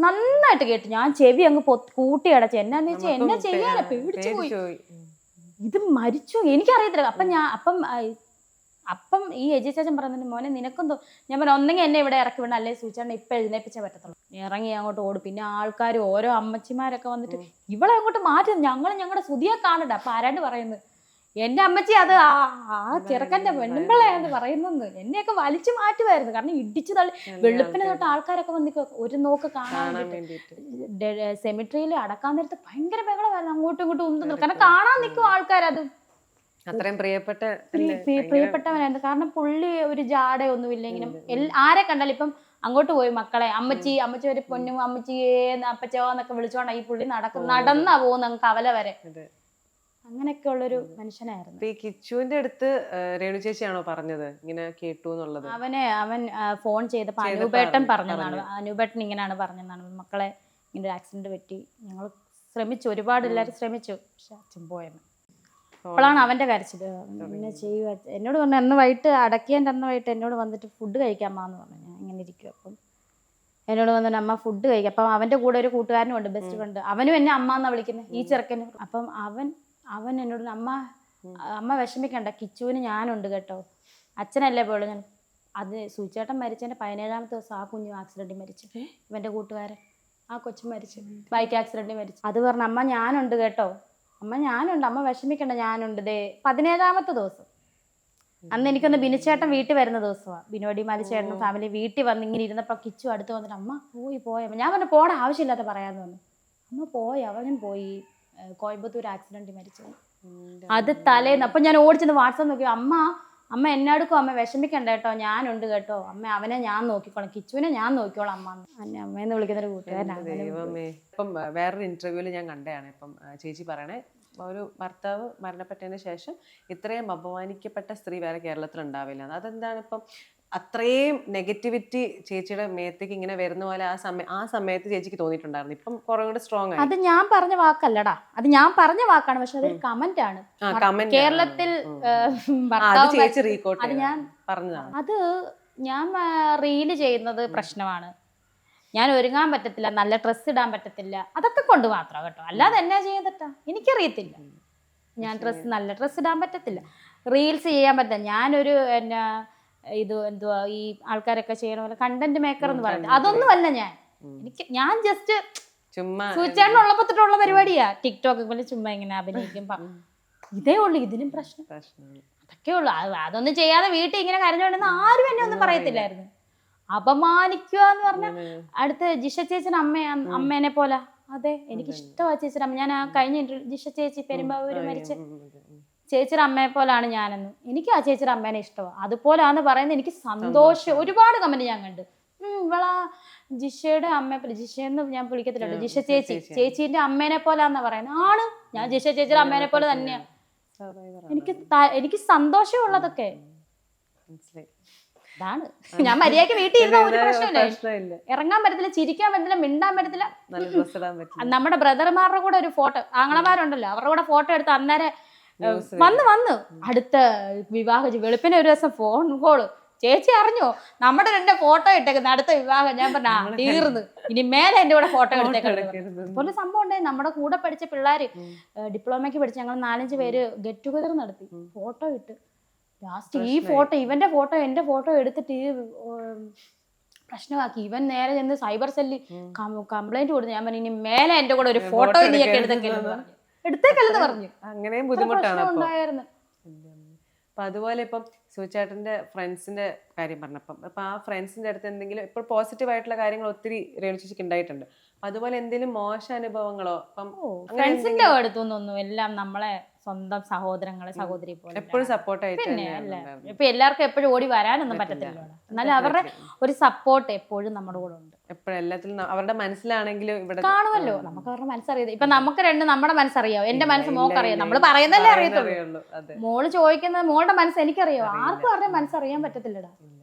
നന്നായിട്ട് കേട്ടു. ഞാൻ ചെവി അങ്ങ് കൂട്ടി അടച്ചു. എന്നാന്ന് വെച്ചാൽ എന്നെ ചെയ്യാനോ പേടിച്ചു പോയി, ഇത് മരിച്ചു എനിക്കറിയത്തില്ല. അപ്പം ഈ എജിച്ചാച്ചൻ പറയുന്നുണ്ട്, മോനെ നിനക്കും ഞാൻ പറഞ്ഞു, ഒന്നെങ്കിൽ എന്നെ ഇവിടെ ഇറക്കി വിടണം, അല്ലെങ്കിൽ സൂചേട്ടനെ ഇപ്പം എഴുന്നേപ്പിച്ചേ പറ്റത്തുള്ളൂ. ഇറങ്ങി അങ്ങോട്ട് ഓടും. പിന്നെ ആൾക്കാർ ഓരോ അമ്മച്ചിമാരൊക്കെ വന്നിട്ട് ഇവളെ അങ്ങോട്ട് മാറ്റി, ഞങ്ങളുടെ സുതിയെ കാണണ്ട. അപ്പം ആരാണ്ട് പറയുന്നത്, എൻ്റെ അമ്മച്ചി അത് ആ ചെറുക്കൻ്റെ പെണ്ണുമ്പിളയാന്ന് പറയുന്നെന്ന്. എന്നെയൊക്കെ വലിച്ചു മാറ്റുമായിരുന്നു, കാരണം ഇടിച്ചു തള്ളി വെളുപ്പിന് തൊട്ട് ആൾക്കാരൊക്കെ വന്നിട്ട് ഒരു നോക്ക് കാണാൻ വേണ്ടിയിട്ട്. സെമിട്രിയിൽ അടക്കാൻ നേരത്ത് ഭയങ്കര ബഹളമായിരുന്നു, അങ്ങോട്ടും ഇങ്ങോട്ടും ഉന്തുന്നു, കാരണം കാണാൻ നിൽക്കും ആൾക്കാരത്. അത്രയും പ്രിയപ്പെട്ടവനായിരുന്നു. കാരണം പുള്ളി ഒരു ജാടയൊന്നുമില്ലെങ്കിലും ആരെ കണ്ടാലും ഇപ്പം അങ്ങോട്ട് പോയി മക്കളെ അമ്മച്ചി ഒരു പൊന്നും അമ്മച്ചിയേ അപ്പച്ചോ എന്നൊക്കെ വിളിച്ചോണ്ടാ ഈ പുള്ളി നടന്നാ പോകുന്ന കവല വരെ. അങ്ങനെയൊക്കെ ഉള്ളൊരു മനുഷ്യനായിരുന്നു. ഈ കിച്ചുവിന്റെ അടുത്ത് രേണു ചേച്ചിയാണോ പറഞ്ഞത് ഇങ്ങനെ കേട്ടു എന്നുള്ളത്? അവൻ ഫോൺ ചെയ്തപ്പോൾ അനൂപേട്ടൻ പറഞ്ഞതാണ്, അനൂപേട്ടൻ ഇങ്ങനെയാണ് പറഞ്ഞതാണ്, മക്കളെ ഇങ്ങനെ ഒരു ആക്സിഡന്റ് പറ്റി, ഞങ്ങൾ ശ്രമിച്ചു, ഒരുപാട് എല്ലാവരും ശ്രമിച്ചു, പക്ഷെ അച്ഛൻ പോയെന്ന്. അപ്പോഴാണ് അവന്റെ കരച്ചില്. പിന്നെ ചെയ്യുക എന്നോട് പറഞ്ഞു, അന്ന് വൈകിട്ട് അടക്കിയതിൻ്റെ അന്ന് വൈകിട്ട് എന്നോട് വന്നിട്ട് ഫുഡ് കഴിക്കാമെന്ന് പറഞ്ഞു. ഞാൻ ഇങ്ങനെ ഇരിക്കും. അപ്പം എന്നോട് വന്നിട്ട് അമ്മ ഫുഡ് കഴിക്കാം. അപ്പം അവന്റെ കൂടെ ഒരു കൂട്ടുകാരനും ഉണ്ട്, ബെസ്റ്റ് ഫ്രണ്ട്, അവനും എന്നെ അമ്മ എന്നാ വിളിക്കുന്നത്, ഈ ചെറുക്കനും. അപ്പം അവൻ എന്നോട് അമ്മ വിഷമിക്കണ്ട, കിച്ചുവിന് ഞാനുണ്ട് കേട്ടോ, അച്ഛനല്ലേ പോളൂ. ഞാൻ അത് സൂചേട്ടൻ മരിച്ചതിൻ്റെ 17ാമത്തെ ദിവസം ആ കുഞ്ഞു ആക്സിഡന്റിൽ മരിച്ചു. ഇവന്റെ കൂട്ടുകാരൻ ആ കൊച്ചു മരിച്ചു, ബൈക്ക് ആക്സിഡന്റിൽ മരിച്ചു. അത് പറഞ്ഞു, അമ്മ ഞാനുണ്ട് കേട്ടോ, അമ്മ വിഷമിക്കണ്ട, ഞാനുണ്ട്. 17ാമത്തെ ദിവസം അന്ന് എനിക്കൊന്ന് ബിനുചേട്ടൻ വീട്ടിൽ വരുന്ന ദിവസമാണ്. ബിനോടി മാലിച്ചേട്ടനും ഫാമിലി വീട്ടിൽ വന്ന് ഇങ്ങനെ ഇരുന്നപ്പോൾ കിച്ചു അടുത്ത് വന്നിട്ട്, അമ്മ പോയ ഞാൻ പറഞ്ഞു, പോടാ ആവശ്യമില്ലാത്ത പറയാമെന്ന് പറഞ്ഞു. അമ്മ അവനും പോയി, കോയമ്പത്തൂർ ആക്സിഡന്റ് മരിച്ചു. അത് തലേന്ന്. അപ്പം ഞാൻ ഓടിച്ചെന്ന് വാട്സാപ്പ് നോക്കി, അമ്മ എന്നടുക്കും, അമ്മ വിഷമിക്കണ്ട കേട്ടോ, ഞാനുണ്ട് കേട്ടോ, അമ്മ അവനെ ഞാൻ നോക്കിക്കോളാം, കിച്ചുവിനെ ഞാൻ നോക്കിക്കോളാം അമ്മ. അമ്മയെന്ന് വിളിക്കുന്നൊരു കൂട്ടുകാരനാണ്. ഇപ്പം വേറൊരു ഇന്റർവ്യൂവിൽ ഞാൻ കണ്ടതാണ്, ഇപ്പം ചേച്ചി പറയണേ, ഒരു ഭർത്താവ് മരണപ്പെട്ടതിന് ശേഷം ഇത്രയും അപമാനിക്കപ്പെട്ട സ്ത്രീ വേറെ കേരളത്തിൽ ഉണ്ടാവില്ല. അതെന്താണ് ഇപ്പം അത്രയും നെഗറ്റിവിറ്റി ചേച്ചിയുടെ മേത്തേക്ക് ഇങ്ങനെ വരുന്ന പോലെ ആ സമയത്ത് ചേച്ചിക്ക് തോന്നിയിട്ടുണ്ടായിരുന്നു? ഇപ്പം കുറെ കൂടെ സ്ട്രോങ് ആയി. അത് ഞാൻ പറഞ്ഞ വാക്കല്ലടാ, അത് ഞാൻ പറഞ്ഞ വാക്കാണ്, പക്ഷെ അതൊരു കമന്റ് ആണ്. കേരളത്തിൽ അത് ഞാൻ റീല് ചെയ്യുന്നത് പ്രശ്നമാണ്, ഞാൻ ഒരുങ്ങാൻ പറ്റത്തില്ല, നല്ല ഡ്രസ്സ് ഇടാൻ പറ്റത്തില്ല, അതൊക്കെ കൊണ്ട് മാത്രം കേട്ടോ, അല്ലാതെ എന്നാ ചെയ്തിട്ടാ എനിക്കറിയത്തില്ല. ഞാൻ നല്ല ഡ്രസ്സ് ഇടാൻ പറ്റത്തില്ല, റീൽസ് ചെയ്യാൻ പറ്റില്ല, ഞാനൊരു എന്തുവാ ഈ ആൾക്കാരൊക്കെ ചെയ്യണ പോലെ കണ്ടന്റ് മേക്കർ എന്ന് പറയുന്നത് അതൊന്നുമല്ല. ഞാൻ ജസ്റ്റ് സൂചേട്ടനുള്ളപ്പോ തൊട്ടുള്ള പരിപാടിയാ, ടിക്ടോക്ക് പോലെ ചുമ്മാ ഇങ്ങനെ അഭിനയിക്കും, ഇതേ ഉള്ളു. ഇതിനും പ്രശ്നം അതൊക്കെ ഉള്ളു. അതൊന്നും ചെയ്യാതെ വീട്ടിൽ ഇങ്ങനെ കരഞ്ഞോണ്ടെന്ന് ആരും എന്നെ ഒന്നും പറയത്തില്ലായിരുന്നു. അപമാനിക്കുക എന്ന് പറഞ്ഞാൽ അടുത്ത ജിഷ ചേച്ചിയുടെ അമ്മേനെ പോലെ. അതെ, എനിക്ക് ഇഷ്ടമാണ് ചേച്ചിയുടെ അമ്മ. ഞാൻ ആ കഴിഞ്ഞ ജിഷ ചേച്ചി പെരുമ്പാവൂര് മരിച്ച ചേച്ചിയുടെ അമ്മയെ പോലാണ് ഞാനെന്ന്. എനിക്ക് ആ ചേച്ചിയുടെ അമ്മേനെ ഇഷ്ടമാണ്, അതുപോലാന്ന് പറയുന്നത് എനിക്ക് സന്തോഷം. ഒരുപാട് കമന്റ് ഞാൻ കണ്ട്, ഇവളാ ജിഷയുടെ അമ്മയെ പോലെ, ജിഷയെന്ന് ഞാൻ വിളിക്കത്തില്ലല്ലോ, ജിഷ ചേച്ചീന്റെ അമ്മേനെ പോലാന്നാ പറയുന്നത്. ആണ്, ഞാൻ ജിഷ ചേച്ചിയുടെ അമ്മേനെ പോലെ തന്നെയാണ്. എനിക്ക് സന്തോഷമുള്ളതൊക്കെ. അതാണ് ഞാൻ മര്യാദക്ക് വീട്ടിൽ ഇരുന്ന ഒരു പ്രശ്നമില്ല, പ്രശ്നമില്ല. ഇറങ്ങാൻ പറ്റത്തില്ല, ചിരിക്കാൻ പറ്റത്തില്ല, മിണ്ടാൻ പറ്റത്തില്ല. നല്ല ഡ്രസ് ഇടാൻ പറ്റില്ല. നമ്മുടെ ബ്രദർമാരുടെ കൂടെ ഒരു ഫോട്ടോ, ആങ്ങളമാരുണ്ടല്ലോ, അവരുടെ കൂടെ ഫോട്ടോ എടുത്ത് അന്നേരം വന്ന് അടുത്ത വെളുപ്പിനെ ഒരു ദിവസം ഫോൺ കോള്, ചേച്ചി അറിഞ്ഞോ നമ്മുടെ 2 ഫോട്ടോ ഇട്ടേക്കുന്നത് അടുത്ത വിവാഹം. ഞാൻ പറഞ്ഞ തീർന്ന്, ഇനി മേലെ എന്റെ കൂടെ ഫോട്ടോ എടുത്തേക്കുന്നത്. ഒരു സംഭവം ഉണ്ടായി, നമ്മുടെ കൂടെ പഠിച്ച പിള്ളേര് ഡിപ്ലോമയ്ക്ക് പഠിച്ച ഞങ്ങൾ 4-5 പേര് ഗെറ്റ് ടുഗദർ നടത്തി, ഫോട്ടോ ഇട്ട് ലാസ്റ്റ് ഈ ഫോട്ടോ, ഇവന്റെ ഫോട്ടോ എന്റെ ഫോട്ടോ എടുത്തിട്ട് ഈ പ്രശ്നമാക്കി. ഇവൻ നേരെ ചെന്ന് സൈബർ സെല്ലിൽ കംപ്ലൈന്റ് കൊടുത്തു. ഞാൻ പറഞ്ഞു ഇനി മേലെ എന്റെ കൂടെ ഒരു ഫോട്ടോ നീയൊക്കെ എടുത്തേക്കല്ലെന്ന് പറഞ്ഞു. അങ്ങനെയും ബുദ്ധിമുട്ടാണ് ഉണ്ടായിരുന്നു. അപ്പൊ അതുപോലെ ഇപ്പം സൂചേട്ടന്റെ ഫ്രണ്ട്സിന്റെ കാര്യം പറഞ്ഞപ്പം, അപ്പൊ ആ ഫ്രണ്ട്സിന്റെ അടുത്ത് എന്തെങ്കിലും ഇപ്പോൾ പോസിറ്റീവ് ആയിട്ടുള്ള കാര്യങ്ങൾ ഒത്തിരി രേണു ചേച്ചിക്ക് ഉണ്ടായിട്ടുണ്ട്. അപ്പൊ അതുപോലെ എന്തെങ്കിലും മോശ അനുഭവങ്ങളോ? ഫ്രണ്ട്സിന്റെ അടുത്തൊന്നും എല്ലാം നമ്മളെ സ്വന്തം സഹോദരങ്ങളെ സഹോദരി പോലെ എപ്പോഴും സപ്പോർട്ട് ആയിട്ട്. പിന്നെ അല്ല, ഇപ്പൊ എല്ലാവർക്കും എപ്പോഴും ഓടി വരാനൊന്നും പറ്റത്തില്ല, എന്നാലും അവരുടെ ഒരു സപ്പോർട്ട് എപ്പോഴും നമ്മുടെ കൂടെ ഉണ്ട്. എപ്പോഴും എല്ലാത്തിലും അവരുടെ മനസ്സിലാണെങ്കിലും ഇവിടെ കാണുമല്ലോ, നമുക്ക് അവരുടെ മനസ്സറിയാം. ഇപ്പൊ നമുക്ക് നമ്മുടെ മനസ്സറിയാം, എന്റെ മനസ്സ് മോക്കറിയാം, നമ്മൾ പറയുന്നല്ലേ അറിയത്തുള്ളൂ. മോള് ചോദിക്കുന്നത് മോളുടെ മനസ്സ് എനിക്കറിയാം, ആർക്കും അവരുടെ മനസ്സറിയാൻ പറ്റത്തില്ലടാ,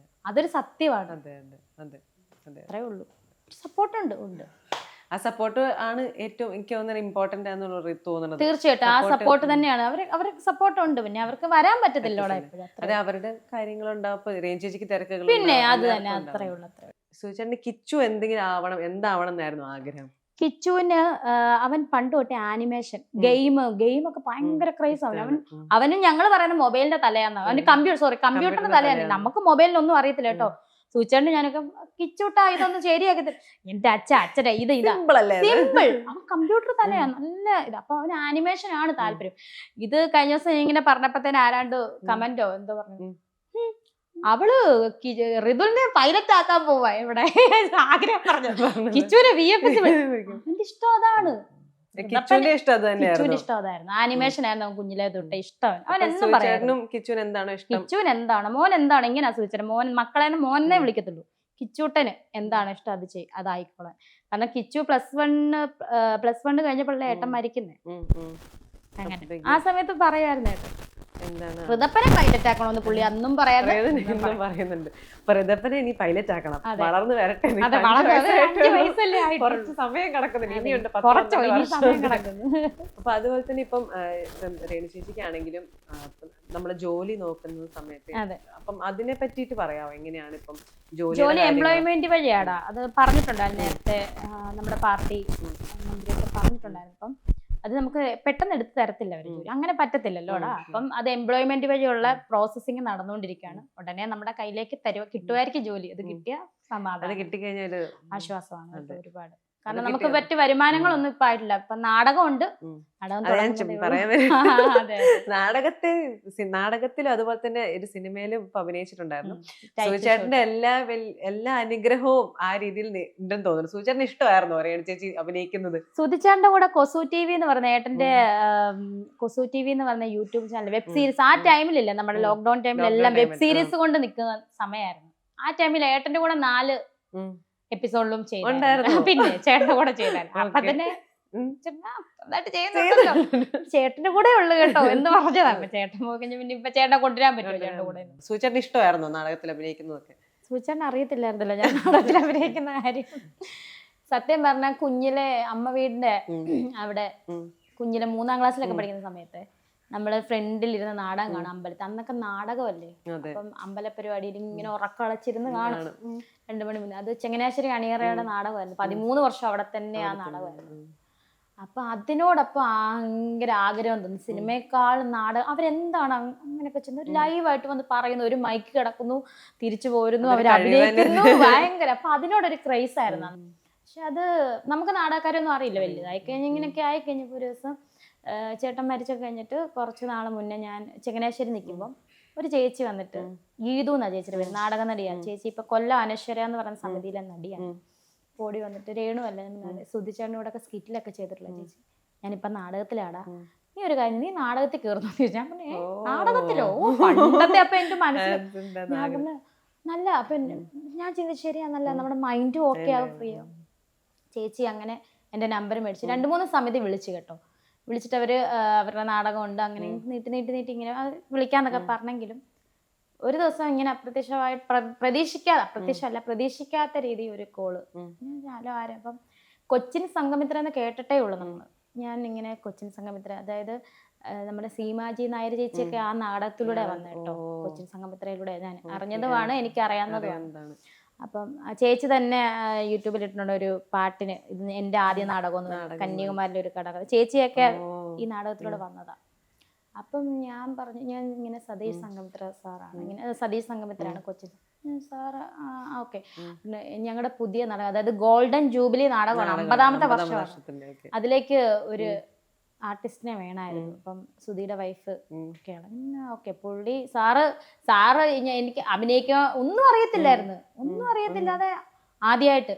അതൊരു സത്യമാണ്. അത്രേ ഉള്ളൂ. സപ്പോർട്ട് ഉണ്ട്. ആ സപ്പോർട്ട് ആണ് ഏറ്റവും എനിക്ക് തോന്നുന്നത് ഇമ്പോർട്ടന്റ് ആണെന്നുള്ള തോന്നുന്നത്. തീർച്ചയായിട്ടും ആ സപ്പോർട്ട് തന്നെയാണ്. അവർക്ക് സപ്പോർട്ട് ഉണ്ട്, പിന്നെ അവർക്ക് വരാൻ പറ്റത്തില്ല. അതെ, അവരുടെ കാര്യങ്ങളുണ്ടാവും, രേണു ചേച്ചിക്ക് തിരക്കുകൾ. പിന്നെ അത് തന്നെ, അത്രേ ഉള്ളൂ. സൂചേട്ടന് കിച്ചു എന്തെങ്കിലും ആവണം, എന്താവണം എന്നായിരുന്നു ആഗ്രഹം? കിച്ചുവിന് അവൻ പണ്ട് തൊട്ടേ ആനിമേഷൻ, ഗെയിം ഒക്കെ ഭയങ്കര ക്രൈസ് ആണ്. അവന് ഞങ്ങൾ പറയുന്ന മൊബൈലിന്റെ തലയാന്ന്, അവന് കമ്പ്യൂട്ടറിന്റെ തലയാണ്. നമുക്ക് മൊബൈലിനൊന്നും അറിയത്തില്ല കേട്ടോ. സൂചേട്ടന് ഞാനൊക്കെ കിച്ചൂട്ടാ ഇതൊന്നും ശരിയാക്കി തരും. എന്റെ അച്ഛനെ ഇതാ സിമ്പിൾ, അവൻ കമ്പ്യൂട്ടർ തലയാണ്, നല്ല ഇത്. അപ്പൊ അവന് ആനിമേഷൻ ആണ് താല്പര്യം. ഇത് കഴിഞ്ഞ ദിവസം ഇങ്ങനെ പറഞ്ഞപ്പോഴത്തേന് ആരാണ്ട് കമന്റോ എന്തോ പറഞ്ഞു, അവള് ഋതുലിനെ പൈലറ്റ് ആക്കാൻ പോവാ ഇവിടെ, ആഗ്രഹം പറഞ്ഞു. കിച്ചുവിനെ VFX അവന്റെ ഇഷ്ടം അതാണ്, കിച്ചുവിന്റെ ഇഷ്ടം അതായിരുന്നു. ആനിമേഷൻ ആയിരുന്നു കുഞ്ഞിലെ തൊട്ടേ ഇഷ്ടം. അവൻ എന്നും പറയാം കിച്ചുവിന് എന്താണ്, മോൻ എന്താണ്, ഇങ്ങനെ സൂചിച്ച മോൻ, മക്കളെ മോനെ വിളിക്കത്തുള്ളൂ. കിച്ചൂട്ടന് എന്താണ് ഇഷ്ടം അത് അതായിക്കോളാൻ. കാരണം കിച്ചു +1 കഴിഞ്ഞപ്പോഴല്ലേ ഏട്ടൻ മരിക്കുന്നേ. അങ്ങനെ ആ സമയത്ത് പറയായിരുന്നു ഏട്ടൻ ഋതപ്പനെ പൈലറ്റ് ആക്കണമെന്ന് പുള്ളി അന്നും പറയുന്നുണ്ട്. ഋതപ്പനെ ഇനി പൈലറ്റ് ആക്കണം, വളർന്നു വരട്ടെ, കുറച്ച് സമയം കിടക്കുന്നുണ്ട്, ഇനിയുണ്ട്. അപ്പൊ അതുപോലെ തന്നെ ഇപ്പം രേണു ചേച്ചിക്കാണെങ്കിലും നമ്മള് ജോലി നോക്കുന്ന സമയത്ത് അപ്പം അതിനെ പറ്റിയിട്ട് പറയാമോ? എങ്ങനെയാണ് ഇപ്പം ജോലി എംപ്ലോയ്മെന്റ് വഴിയാടാ, അത് പറഞ്ഞിട്ടുണ്ടായിരുന്നു നേരത്തെ നമ്മുടെ പാർട്ടി മന്ത്രിയൊക്കെ പറഞ്ഞിട്ടുണ്ടായിരുന്നു. അപ്പം അത് നമുക്ക് പെട്ടെന്ന് എടുത്ത് തരത്തില്ല അവര് ജോലി, അങ്ങനെ പറ്റത്തില്ലല്ലോടാ. അപ്പം അത് എംപ്ലോയ്മെന്റ് വഴിയുള്ള പ്രോസസ്സിങ് നടന്നുകൊണ്ടിരിക്കുകയാണ്. ഉടനെ നമ്മുടെ കയ്യിലേക്ക് കിട്ടുമായിരിക്കും ജോലി. അത് കിട്ടിയ സമാധാനം, കിട്ടിക്കഴിഞ്ഞാൽ ആശ്വാസമാണ് ഒരുപാട്. കാരണം നമുക്ക് പറ്റി വരുമാനങ്ങളൊന്നും ഇപ്പൊ ആയിട്ടില്ല. ഇപ്പൊ നാടകമുണ്ട്, നാടകത്തിലും അതുപോലെ തന്നെ ഒരു സിനിമയിലും അഭിനയിച്ചിട്ടുണ്ടായിരുന്നു. സൂചേട്ടന്റെ എല്ലാ അനുഗ്രഹവും ആ രീതിയിൽ ഉണ്ടെന്ന് തോന്നുന്നു. സൂചേട്ടന് ഇഷ്ടമായിരുന്നു രേണു ചേച്ചി അഭിനയിക്കുന്നത്. സുധിച്ചേട്ടന്റെ കൂടെ കൊസു TV എന്ന് പറഞ്ഞ ഏട്ടന്റെ കൊസു TV എന്ന് പറഞ്ഞ യൂട്യൂബ് ചാനൽ, വെബ് സീരീസ് ആ ടൈമിലില്ല, നമ്മുടെ ലോക്ക്ഡൌൺ ടൈമിലെല്ലാം വെബ് സീരീസ് കൊണ്ട് നിൽക്കുന്ന സമയമായിരുന്നു. ആ ടൈമിൽ ഏട്ടന്റെ കൂടെ 4 എപ്പിസോഡിലും ചെയ്തായിരുന്നു. പിന്നെ ചേട്ടന്റെ കൂടെ ചെയ്തായിരുന്നു. അപ്പൊ തന്നെ ചെയ്യുന്നുണ്ടല്ലോ, ചേട്ടന്റെ കൂടെ ഉള്ളു കേട്ടോ എന്ന് പറഞ്ഞതാണ്. ചേട്ടൻ പോയി കഴിഞ്ഞാൽ പിന്നെ ഇപ്പൊ ചേട്ടനെ കൊണ്ടുവരാൻ പറ്റുമോ ചേട്ടന്റെ കൂടെ? സൂചേട്ടന് ഇഷ്ടമായിരുന്നു നാടകത്തിൽ അഭിനയിക്കുന്നതൊക്കെ? സൂചേട്ടൻ അറിയത്തില്ലായിരുന്നല്ലോ ഞാൻ നാടകത്തിൽ അഭിനയിക്കുന്ന കാര്യം. സത്യം പറഞ്ഞാൽ കുഞ്ഞിലെ അമ്മ വീടിന്റെ അവിടെ കുഞ്ഞിലെ 3-ാം ക്ലാസ്സിലൊക്കെ പഠിക്കുന്ന സമയത്ത് നമ്മള് ഫ്രണ്ടിലിരുന്ന് നാടകം കാണാം അമ്പലത്തിൽ. അന്നൊക്കെ നാടകമല്ലേ, അപ്പം അമ്പലപരിപാടിയിൽ ഇങ്ങനെ ഉറക്കളച്ചിരുന്ന് കാണും 2 മണി മുന്നേ. അത് ചങ്ങനാശ്ശേരി അണിയറയുടെ നാടകമായിരുന്നു. 13 വർഷം അവിടെ തന്നെ ആ നാടകമായിരുന്നു. അപ്പൊ അതിനോടൊപ്പം ഭയങ്കര ആഗ്രഹം തോന്നി. സിനിമയെക്കാൾ നാടകം അവരെന്താണ് അങ്ങനെയൊക്കെ ചെന്ന് ലൈവായിട്ട് വന്ന് പറയുന്നു, ഒരു മൈക്ക് കിടക്കുന്നു, തിരിച്ചു പോരുന്നു, അവർ അഭിനയിക്കുന്നു, ഭയങ്കര. അപ്പൊ അതിനോടൊരു ക്രൈസ് ആയിരുന്നു. പക്ഷെ അത് നമുക്ക് നാടകക്കാരൊന്നും അറിയില്ല. വലുതായി കഴിഞ്ഞ് ഇങ്ങനെയൊക്കെ ആയി കഴിഞ്ഞപ്പോൾ ഒരു ദിവസം ചേട്ടൻ മരിച്ചൊക്കെ കഴിഞ്ഞിട്ട് കുറച്ച് നാൾ മുന്നേ ഞാൻ ചങ്ങനാശ്ശേരി നിൽക്കുമ്പോൾ ഒരു ചേച്ചി വന്നിട്ട്, ഗീതു എന്നാ ചേച്ചിയുടെ പേര്, നാടക നടിയാണ് ചേച്ചി. ഇപ്പൊ കൊല്ലം അനശ്വര എന്ന് പറയുന്ന സമിതിയിലെ നടിയാണ്. ഓടി വന്നിട്ട് രേണു അല്ല സുധിച്ചേട്ടനോടെ ഒക്കെ സ്കിറ്റിലൊക്കെ ചെയ്തിട്ടുള്ള ചേച്ചി, ഞാനിപ്പൊ നാടകത്തിലാടാ, നീ ഒരു കാര്യം, നീ നാടകത്തിൽ കയറുന്നു ചോദിച്ചു. ഞാൻ പറഞ്ഞേ നാടകത്തിലോ? പണ്ടത്തെ. അപ്പൊ എന്റെ മനസ്സിൽ ഞാൻ പറഞ്ഞ നല്ല, അപ്പൊ ഞാൻ ചിന്തിച്ചു ശരിയാ, നല്ല നമ്മുടെ മൈൻഡും ഓക്കെ ആവും, ഫ്രീ ആവും. ചേച്ചി അങ്ങനെ എന്റെ നമ്പർ മേടിച്ചു. 2-3 സമിതി വിളിച്ചു കേട്ടോ. വിളിച്ചിട്ട് അവരുടെ നാടകം ഉണ്ട്, അങ്ങനെ നീട്ടി ഇങ്ങനെ വിളിക്കാന്നൊക്കെ പറഞ്ഞെങ്കിലും ഒരു ദിവസം ഇങ്ങനെ അപ്രത്യക്ഷമായിട്ട് പ്രതീക്ഷിക്കാത്ത രീതി ഒരു കോള്. ഹലോ ആരാ? അപ്പം കൊച്ചിൻ സംഗമിത്ര എന്ന് കേട്ടിട്ടേ ഉള്ളൂ നമ്മൾ. ഞാൻ ഇങ്ങനെ കൊച്ചിൻ സംഗമിത്ര, അതായത് നമ്മുടെ സീമാജി നായർ ചേച്ചിയൊക്കെ ആ നാടകത്തിലൂടെ വന്നു കേട്ടോ. കൊച്ചിൻ സംഗമിത്രയിലൂടെ ഞാൻ അറിഞ്ഞതുമാണ്, എനിക്ക് അറിയാവുന്നതുമാണ്. അപ്പം ആ ചേച്ചി തന്നെ യൂട്യൂബിൽ ഇട്ടിട്ടുണ്ട് ഒരു പാട്ടിന്, ഇത് എൻ്റെ ആദ്യ നാടകം, കന്യാകുമാരിലെ ഒരു കട. ചേച്ചിയൊക്കെ ഈ നാടകത്തിലൂടെ വന്നതാ. അപ്പം ഞാൻ പറഞ്ഞു, ഞാൻ ഇങ്ങനെ സതീഷ് സംഗമിത്ര സാറാണ്, ഇങ്ങനെ സതീഷ് സംഗമിത്രയാണ് കൊച്ചിൻ സാറ്. ഓക്കെ, ഞങ്ങളുടെ പുതിയ നാടകം, അതായത് ഗോൾഡൻ ജൂബിലി നാടകമാണ്, 50ാമത്തെ വർഷമാണ്. അതിലേക്ക് ഒരു ആർട്ടിസ്റ്റിനെ വേണമായിരുന്നു. അപ്പം സുധിയുടെ വൈഫ് ഒക്കെയാണ്. ഓക്കെ, പുള്ളി സാറ് എനിക്ക് അഭിനയിക്കാൻ ഒന്നും അറിയത്തില്ലായിരുന്നു. ഒന്നും അറിയത്തില്ലാതെ ആദ്യമായിട്ട്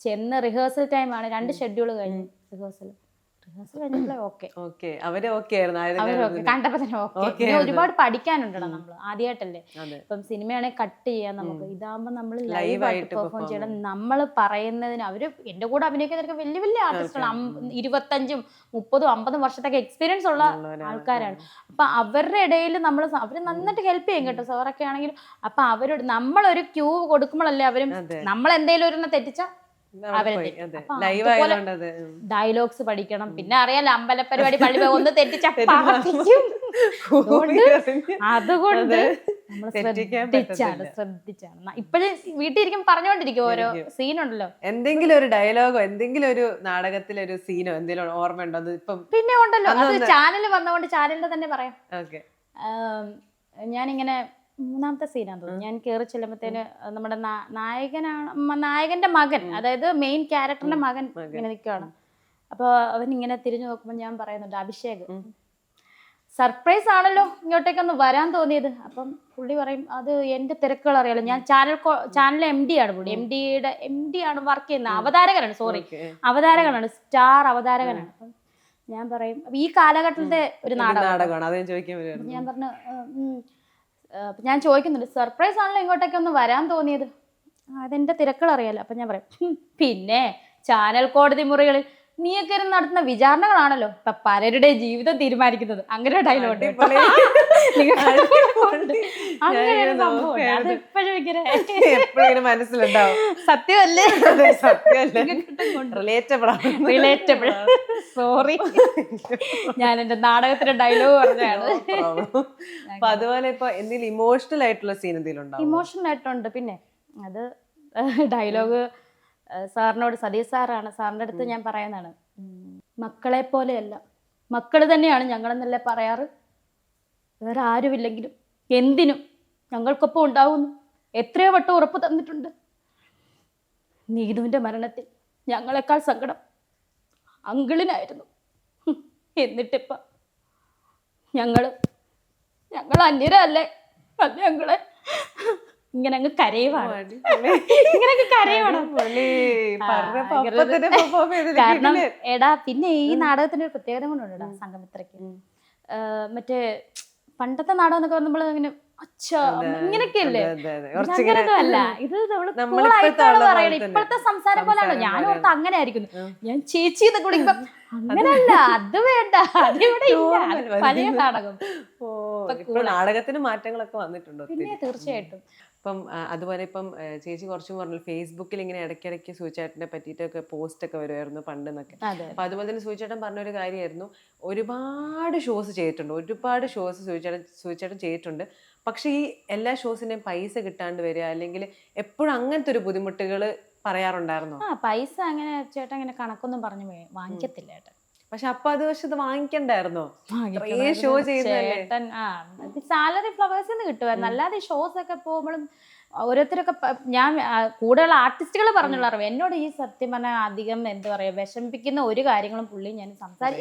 ചെന്ന് റിഹേഴ്സൽ ടൈമാണ്, 2 ഷെഡ്യൂൾ കഴിഞ്ഞു റിഹേഴ്സൽ കണ്ടപ്പോ തന്നെ ഓക്കെ. ഒരുപാട് പഠിക്കാനുണ്ടല്ലോ നമ്മൾ, ആദ്യമായിട്ടല്ലേ. ഇപ്പം സിനിമയാണെങ്കിൽ കട്ട് ചെയ്യാൻ നമുക്ക്, ഇതാകുമ്പോ നമ്മൾ ലൈവായിട്ട് പെർഫോം ചെയ്യണം. നമ്മൾ പറയുന്നതിന് അവര് എന്റെ കൂടെ അഭിനയിക്കുന്നവർക്ക് വലിയ വലിയ ആർട്ടിസ്റ്റുകൾ, 25, 30, 50 വർഷത്തൊക്കെ എക്സ്പീരിയൻസ് ഉള്ള ആൾക്കാരാണ്. അപ്പൊ അവരുടെ ഇടയിൽ അവര് നന്നായിട്ട് ഹെൽപ്പ് ചെയ്യും കേട്ടോ, സാറൊക്കെ ആണെങ്കിലും. അപ്പൊ അവരോട് നമ്മളൊരു ക്യൂ കൊടുക്കുമ്പോഴല്ലേ അവരും, നമ്മൾ എന്തെങ്കിലും ഒരെണ്ണം തെറ്റിച്ചാ ഡയലോഗ്സ് പഠിക്കണം. പിന്നെ അറിയാലോ, അമ്പലപരിപാടി പള്ളി ഒന്ന് തെറ്റിച്ച അതുകൊണ്ട് നമ്മൾ ശ്രദ്ധിച്ചാണ് ഇപ്പോഴും വീട്ടിൽ ഇരിക്കും പറഞ്ഞുകൊണ്ടിരിക്കും ഓരോ സീനുണ്ടല്ലോ. എന്തെങ്കിലും ഒരു ഡയലോഗോ എന്തെങ്കിലും ഒരു നാടകത്തിലെ ഒരു സീനോ എന്തെങ്കിലും ഓർമ്മ ഉണ്ടോ? ഇപ്പം പിന്നെ ഉണ്ടല്ലോ, അത് ചാനൽ വന്നതുകൊണ്ട് ചാനലിന്റെ തന്നെ പറയാം. ഞാനിങ്ങനെ 3ാമത്തെ സീനാന്ന് തോന്നുന്നു, ഞാൻ കയറി ചെല്ലുമ്പത്തേന് നമ്മുടെ നായകന്റെ മകൻ, അതായത് മെയിൻ ക്യാരക്ടറിന്റെ മകൻ ഇങ്ങനെ നിൽക്കുകയാണ്. അപ്പോൾ അവൻ ഇങ്ങനെ തിരിഞ്ഞു നോക്കുമ്പോൾ ഞാൻ പറയുന്നുണ്ട്, അഭിഷേക് സർപ്രൈസ് ആണല്ലോ ഇങ്ങോട്ടേക്കൊന്ന് വരാൻ തോന്നിയത്. അപ്പം പുള്ളി പറയും, അത് എൻ്റെ തിരക്കുകൾ അറിയാലോ, ഞാൻ ചാനലിലെ MD ആണ്. പുള്ളി MD ആണ് വർക്ക് ചെയ്യുന്നത്, അവതാരകനാണ്, സ്റ്റാർ അവതാരകനാണ്. അപ്പം ഞാൻ പറയും, ഈ കാലഘട്ടത്തിലെ ഒരു നാടകമാണ്. ഞാൻ പറഞ്ഞു, ഞാൻ ചോദിക്കുന്നുണ്ട്, സർപ്രൈസ് ആണല്ലോ ഇങ്ങോട്ടേക്ക് ഒന്ന് വരാൻ തോന്നിയത്, അതെന്റെ തിരക്കുകൾ അറിയാലോ. അപ്പൊ ഞാൻ പറയും, പിന്നെ ചാനൽ കോടതി മുറികളിൽ നീയൊക്കെ ഇരുന്ന് നടത്തുന്ന വിചാരണകളാണല്ലോ ഇപ്പൊ പലരുടെ ജീവിതം തീരുമാനിക്കുന്നത്. അങ്ങനെ ഡയലോഗ് എപ്പോഴും മനസ്സിലുണ്ടാവും. സത്യമല്ലേ? റിലേറ്റബിൾ. സോറി, ഞാൻ എന്റെ നാടകത്തിന്റെ ഡയലോഗ് പറഞ്ഞാണ്. അപ്പൊ അതുപോലെ ഇപ്പൊ എന്തെങ്കിലും ഇമോഷണൽ ആയിട്ടുള്ള സീൻ എന്തെങ്കിലും ഉണ്ടോ? ഇമോഷണൽ ആയിട്ടുണ്ട്. പിന്നെ അത് ഡയലോഗ് സാറിനോട്, സതീഷ് സാറാണ്, സാറിൻ്റെ അടുത്ത് ഞാൻ പറയുന്നതാണ്, മക്കളെ പോലെയല്ല, മക്കൾ തന്നെയാണ് ഞങ്ങളെന്നല്ലേ പറയാറ്, വേറെ ആരുമില്ലെങ്കിലും എന്തിനും ഞങ്ങൾക്കൊപ്പം ഉണ്ടാവുന്നു, എത്രയോ വട്ടം ഉറപ്പ് തന്നിട്ടുണ്ട്. നീതുവിൻ്റെ മരണത്തിൽ ഞങ്ങളെക്കാൾ സങ്കടം അങ്കിളിനായിരുന്നു. എന്നിട്ടിപ്പ ഞങ്ങൾ അന്യരല്ലേ, അത് ഞങ്ങളെ ഇങ്ങനെ അങ്ങ് കരയുവാണ്. ഇങ്ങനെയൊക്കെ കരയുവാണ്. കാരണം എടാ, പിന്നെ ഈ നാടകത്തിന്റെ ഒരു പ്രത്യേകത കൊണ്ടുണ്ടാ സംഗമിത്രയ്ക്ക്. മറ്റേ പണ്ടത്തെ നാടകം എന്നൊക്കെ നമ്മൾ ഇങ്ങനെ ഇങ്ങനെയൊക്കെയല്ലേ, അങ്ങനെയൊന്നുമല്ല. ഇത് നമ്മള് പറയണ ഇപ്പോഴത്തെ സംസാരം പോലെയാണോ? ഞാൻ ഓർത്ത് അങ്ങനെ ആയിരിക്കുന്നു, ഞാൻ ചേച്ചി എന്നൊക്കെ വിളിക്കുമ്പോ അങ്ങനെയല്ല, അത് വേണ്ട, അതിവിടെ ഇല്ല. പഴയ നാടകം. നാടകത്തിന് മാറ്റങ്ങളൊക്കെ വന്നിട്ടുണ്ടോ? പിന്നെ തീർച്ചയായിട്ടും. ഇപ്പം അതുപോലെ ഇപ്പം ചേച്ചി കുറച്ചും പറഞ്ഞു, ഫേസ്ബുക്കിൽ ഇങ്ങനെ ഇടയ്ക്കിടയ്ക്ക് സൂചേട്ടനെ പറ്റിയിട്ടൊക്കെ പോസ്റ്റ് ഒക്കെ വരുമായിരുന്നു പണ്ടെന്നൊക്കെ. അപ്പൊ അതുപോലെ തന്നെ സൂചേട്ടൻ പറഞ്ഞൊരു കാര്യമായിരുന്നു, ഒരുപാട് ഷോസ് സൂചേട്ടൻ ചെയ്തിട്ടുണ്ട്. പക്ഷെ ഈ എല്ലാ ഷോസിന്റെയും പൈസ കിട്ടാണ്ട് വരിക, അല്ലെങ്കിൽ എപ്പോഴും അങ്ങനത്തെ ഒരു ബുദ്ധിമുട്ടുകൾ പറയാറുണ്ടായിരുന്നു. പൈസ അങ്ങനെ ചേട്ടൻ അങ്ങനെ കണക്കൊന്നും പറഞ്ഞു വാങ്ങിക്കത്തില്ല ചേട്ടൻ. പക്ഷെ അപ്പൊ അത് വാങ്ങിക്കണ്ടായിരുന്നോ? ഷോ ചേട്ടൻ സാലറി ഫ്ലവേഴ്സിൽ കിട്ടുമായിരുന്നു. അല്ലാതെ ഷോസ് ഒക്കെ പോകുമ്പോഴും ഓരോരുത്തരൊക്കെ, ഞാൻ കൂടുതൽ ആർട്ടിസ്റ്റുകൾ പറഞ്ഞുള്ള അറിവ്, എന്നോട് ഈ സത്യം പറഞ്ഞാൽ അധികം എന്താ പറയാ വിഷമിപ്പിക്കുന്ന ഒരു കാര്യങ്ങളും പുള്ളി ഞാൻ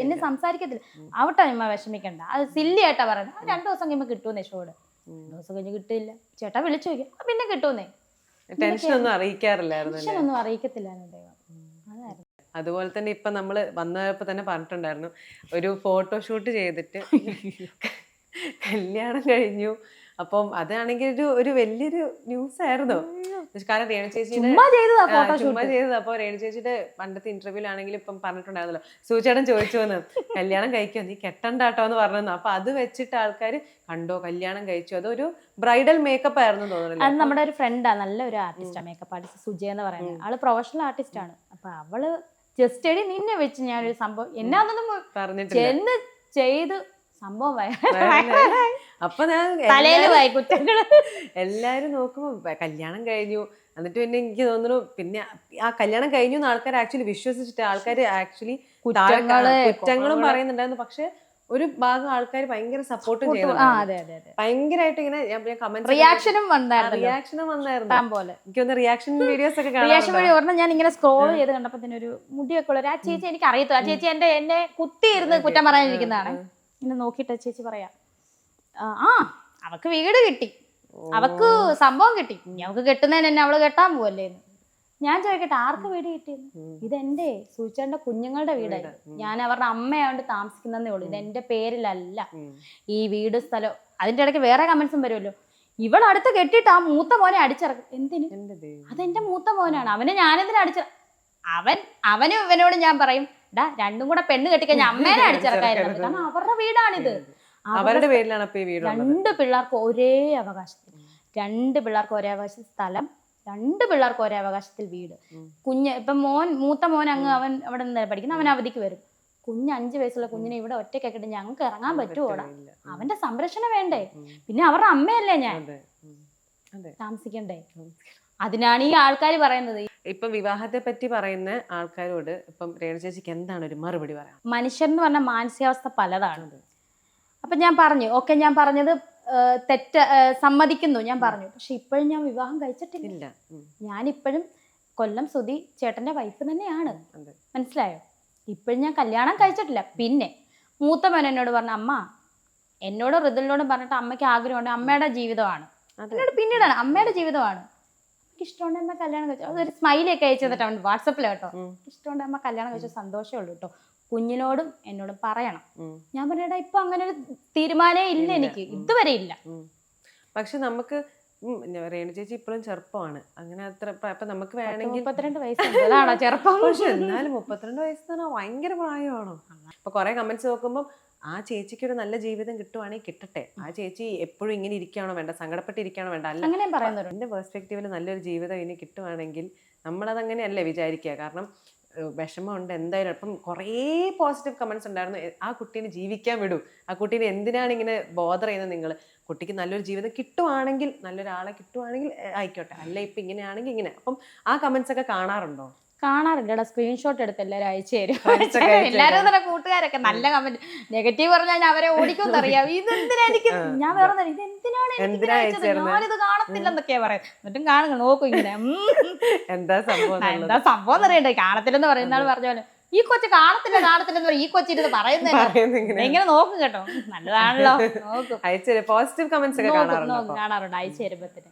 എന്നെ സംസാരിക്കത്തില്ല. ആവട്ടെ അമ്മ വിഷമിക്കണ്ട, അത് സില്ലി ആയിട്ടാ പറയുന്നത്. 2 ദിവസം കഴിയുമ്പോൾ കിട്ടുമെന്നേ ഷോട്. 2 ദിവസം കഴിഞ്ഞ് കിട്ടില്ല, ചേട്ടാ വിളിച്ചു ചോദിക്കാം, പിന്നെ കിട്ടുമെന്നേ. ടെൻഷൻ ഒന്നും അറിയിക്കാറില്ലായിരുന്നു, ഒന്നും അറിയിക്കത്തില്ലായിരുന്നു ദൈവം. അതായിരുന്നു. അതുപോലെ തന്നെ ഇപ്പൊ നമ്മള് വന്നപ്പോ തന്നെ പറഞ്ഞിട്ടുണ്ടായിരുന്നു, ഒരു ഫോട്ടോഷൂട്ട് ചെയ്തിട്ട് കല്യാണം കഴിഞ്ഞു. അപ്പം അതാണെങ്കിൽ ഒരു വലിയൊരു ന്യൂസ് ആയിരുന്നു. കാരണം രേണു ചേച്ചിയുടെ ചുമ്മാ ചെയ്തതാ ചുമ്മാ ഫോട്ടോഷൂട്ട്. ചെയ്തത്. അപ്പൊ രേണു ചേച്ചിയുടെ പണ്ടത്തെ ഇന്റർവ്യൂലാണെങ്കിലും ഇപ്പം പറഞ്ഞിട്ടുണ്ടായിരുന്നല്ലോ, സൂചേട്ടൻ ചോദിച്ചു വന്ന് കല്യാണം കഴിക്കോ, നീ കെട്ടണ്ടാട്ടോ എന്ന് പറഞ്ഞു. അപ്പൊ അത് വെച്ചിട്ട് ആൾക്കാർ കണ്ടോ കല്യാണം കഴിച്ചു, അതൊരു ബ്രൈഡൽ മേക്കപ്പ് ആയിരുന്നു തോന്നുന്നില്ല. അത് നമ്മുടെ ഒരു ഫ്രണ്ടാ, നല്ലൊരു ആർട്ടിസ്റ്റാണ്, മേക്കപ്പ് ആർട്ടിസ്റ്റ് സുജയ എന്ന് പറയുന്നത്. ആള് പ്രൊഫഷണൽ ആർട്ടിസ്റ്റ് ആണ്. അപ്പൊ അവള് ജസ്റ്റ് എടി നിന്നെ വെച്ച് ഞാനൊരു സംഭവം എന്നാന്നൊന്നും പറഞ്ഞിട്ടില്ല. ചെന്ന് ചെയ്ത് സംഭവം അപ്പൊ ഞാൻ തലയിലുമായി കുറ്റങ്ങള്. എല്ലാരും നോക്കുമ്പോ കല്യാണം കഴിഞ്ഞു, എന്നിട്ട് പിന്നെ എനിക്ക് തോന്നുന്നു പിന്നെ ആ കല്യാണം കഴിഞ്ഞു എന്ന് ആൾക്കാർ ആക്ച്വലി വിശ്വസിച്ചിട്ട് ആൾക്കാർ ആക്ച്വലി കുറ്റങ്ങളും പറയുന്നുണ്ടായിരുന്നു. പക്ഷെ ഒരു ഭാഗം ആൾക്കാർ ഭയങ്കര സപ്പോർട്ടും ചെയ്യുന്നുണ്ടായിരുന്നു. ഭയങ്കരമായിട്ട് ഇങ്ങനെ റിയാക്ഷനും വന്നായിരുന്നു. എനിക്ക് തോന്നുന്നു റിയാക്ഷൻ വീഡിയോസ് ഒക്കെ റിയാക്ഷൻ വീഡിയോ ഒരെണ്ണം ഞാൻ ഇങ്ങനെ സ്ക്രോൾ ചെയ്ത് കണ്ടപ്പോ തന്നെ ഒരു മുടിയൊക്കെ ഉള്ള ആ ചേച്ചി എനിക്ക് അറിയത്തു. ആ ചേച്ചി എന്നെ കുത്തിയിരുന്ന് കുറ്റം പറയാനിരിക്കുന്നതാണ്. ഇങ്ങനെ നോക്കിയിട്ട് ചേച്ചി പറയാ, ആ അവക്ക് വീട് കിട്ടി, അവക്ക് സംഭവം കിട്ടി, അവക്ക് കെട്ടുന്നതിന് എന്നെ അവള് കെട്ടാൻ പോവല്ലേ. ഞാൻ ചോദിക്കട്ടെ, ആർക്ക് വീട് കിട്ടിയത്? ഇതെന്റെ സൂചേട്ടന്റെ കുഞ്ഞുങ്ങളുടെ വീടായി. ഞാൻ അവരുടെ അമ്മയായോണ്ട് താമസിക്കുന്നതേ ഉള്ളൂ. ഇതെന്റെ പേരിലല്ല ഈ വീട് സ്ഥലം. അതിന്റെ ഇടയ്ക്ക് വേറെ കമന്റ്സും വരുമല്ലോ, ഇവളടുത്ത് കെട്ടിട്ട് ആ മൂത്ത മോനെ അടിച്ചിറക്കും. എന്തിന്? അതെന്റെ മൂത്ത മോനാണ്, അവനെ ഞാനെന്തിനാ അവനും ഇവനോട് ഞാൻ പറയും, രണ്ടും കൂടെ പെണ്ണ് കെട്ടിക്കഴിഞ്ഞാൽ അമ്മേനെ അടിച്ചിറക്കായിരുന്നു. കാരണം അവരുടെ വീടാണിത്. അവരുടെ പേരിലാണ് രണ്ട് പിള്ളേർക്ക് ഒരേ അവകാശത്തിൽ, രണ്ട് പിള്ളേർക്ക് ഒരേ അവകാശത്തിൽ സ്ഥലം, രണ്ട് പിള്ളേർക്ക് ഒരേ അവകാശത്തിൽ വീട്. ഇപ്പം മൂത്ത മോൻ അങ്ങ് അവൻ അവിടെ നിന്ന് പഠിക്കുന്ന, അവൻ അവധിക്ക് വരും. 5 വയസ്സുള്ള കുഞ്ഞിനെ ഇവിടെ ഒറ്റയ്ക്കിട്ട് ഞങ്ങൾക്ക് ഇറങ്ങാൻ പറ്റുമോടാ? അവന്റെ സംരക്ഷണം വേണ്ടേ? പിന്നെ അവരുടെ അമ്മയല്ലേ ഞാൻ, താമസിക്കണ്ടേ? അതിനാണ് ഈ ആൾക്കാർ പറയുന്നത്. ഇപ്പം വിവാഹത്തെ പറ്റി പറയുന്ന ആൾക്കാരോട് ഇപ്പം രേണു ചേച്ചിക്ക് എന്താണ് ഒരു മറുപടി പറയാം? മനുഷ്യൻ എന്ന് പറഞ്ഞ മാനസികാവസ്ഥ പലതാണ്. അപ്പൊ ഞാൻ പറഞ്ഞു, ഓക്കെ, ഞാൻ പറഞ്ഞത് സമ്മതിക്കുന്നു, ഞാൻ പറഞ്ഞു. പക്ഷെ ഇപ്പോഴും ഞാൻ വിവാഹം കഴിച്ചിട്ടില്ല. ഞാനിപ്പോഴും കൊല്ലം സുധി ചേട്ടന്റെ വൈഫ് തന്നെയാണ്, മനസ്സിലായോ? ഇപ്പോഴും ഞാൻ കല്യാണം കഴിച്ചിട്ടില്ല. പിന്നെ മൂത്ത മോൻ എന്നോട് പറഞ്ഞു, അമ്മ എന്നോട് ഋതുലിനോടും പറഞ്ഞിട്ട് അമ്മയ്ക്ക് ആഗ്രഹമുണ്ട്, അമ്മയുടെ ജീവിതമാണ് എന്നോട് പിന്നീടാണ്, അമ്മയുടെ ജീവിതമാണ്, ഇഷ്ടമുണ്ട് അമ്മ കല്യാണം കഴിച്ചു. അതൊരു സ്മൈലൊക്കെ അയച്ചു തന്നിട്ട് അവൻ വാട്സപ്പിൽ കേട്ടോ, ഇഷ്ടമുണ്ട് അമ്മ കല്യാണം കഴിച്ച സന്തോഷമേ ഉള്ളൂ കേട്ടോ, കുഞ്ഞിനോടും എന്നോടും പറയണം. ഞാൻ പറഞ്ഞേടാ ഇപ്പൊ അങ്ങനെ ഒരു തീരുമാനമേ ഇല്ല, എനിക്ക് ഇതുവരെ ഇല്ല. പക്ഷെ നമുക്ക് രേണു ചേച്ചി ഇപ്പോഴും ചെറുപ്പമാണ്, അങ്ങനെ അത്ര ഇപ്പൊ നമുക്ക് വേണമെങ്കിൽ 32 വയസ്സാണോ ചെറുപ്പം? പക്ഷെ എന്നാലും 32 വയസ്സ് തന്നെ ഭയങ്കര പ്രായമാണോ? ഇപ്പൊ കുറെ കമന്റ്സ് നോക്കുമ്പോൾ ആ ചേച്ചിക്ക് ഒരു നല്ല ജീവിതം കിട്ടുവാണെങ്കിൽ കിട്ടട്ടെ, ആ ചേച്ചി എപ്പോഴും ഇങ്ങനെ ഇരിക്കുകയാണോ വേണ്ട, സങ്കടപ്പെട്ടിരിക്കുകയാണോ വേണ്ട, അല്ല അങ്ങനെ പറയുന്നത്. എൻ്റെ പെർസ്പെക്റ്റീവിൽ നല്ലൊരു ജീവിതം ഇനി കിട്ടുവാണെങ്കിൽ നമ്മളതങ്ങനെയല്ലേ വിചാരിക്കുക. കാരണം വിഷമമുണ്ട് എന്തായാലും. അപ്പം കുറേ പോസിറ്റീവ് കമന്റ്സ് ഉണ്ടായിരുന്നു, ആ കുട്ടീനെ ജീവിക്കാൻ വിടൂ, ആ കുട്ടീനെ എന്തിനാണ് ഇങ്ങനെ ബോധർ ചെയ്യുന്നത് നിങ്ങൾ, കുട്ടിക്ക് നല്ലൊരു ജീവിതം കിട്ടുവാണെങ്കിൽ, നല്ലൊരാളെ കിട്ടുവാണെങ്കിൽ ആയിക്കോട്ടെ, അല്ല ഇപ്പം ഇങ്ങനെയാണെങ്കിൽ ഇങ്ങനെ. അപ്പം ആ കമന്റ്സ് ഒക്കെ കാണാറുണ്ടോ? കാണാറില്ലടാ, സ്ക്രീൻഷോട്ട് എടുത്ത് എല്ലാവരും അയച്ചു തരും. എല്ലാവരും തന്നെ കൂട്ടുകാരൊക്കെ നല്ല കമന്റ്, നെഗറ്റീവ് പറഞ്ഞാൽ അവരെ ഓടിക്കുമെന്നറിയാം. ഇതെന്തിനാ എനിക്ക്, ഞാൻ വേറെ ഇതെന്തിനാണ് ഞാനിത് കാണത്തില്ലെന്നൊക്കെയാ പറയുന്നത്. എന്നിട്ടും കാണുക നോക്കും ഇങ്ങനെ, എന്താ സംഭവം അറിയണ്ടേ, കാണത്തില്ലെന്ന് പറയുന്ന ആൾ പറഞ്ഞ പോലെ ഈ കൊച്ചു കാണത്തില്ലെന്ന് പറയും, ഈ കൊച്ചിരുന്ന് പറയുന്നത് ഇങ്ങനെ നോക്കും കേട്ടോ, നല്ലതാണല്ലോ, നോക്കും. പോസിറ്റീവ് കമന്റ്സ് കാണാറുണ്ട് അയച്ചു തരുമ്പത്തിന്.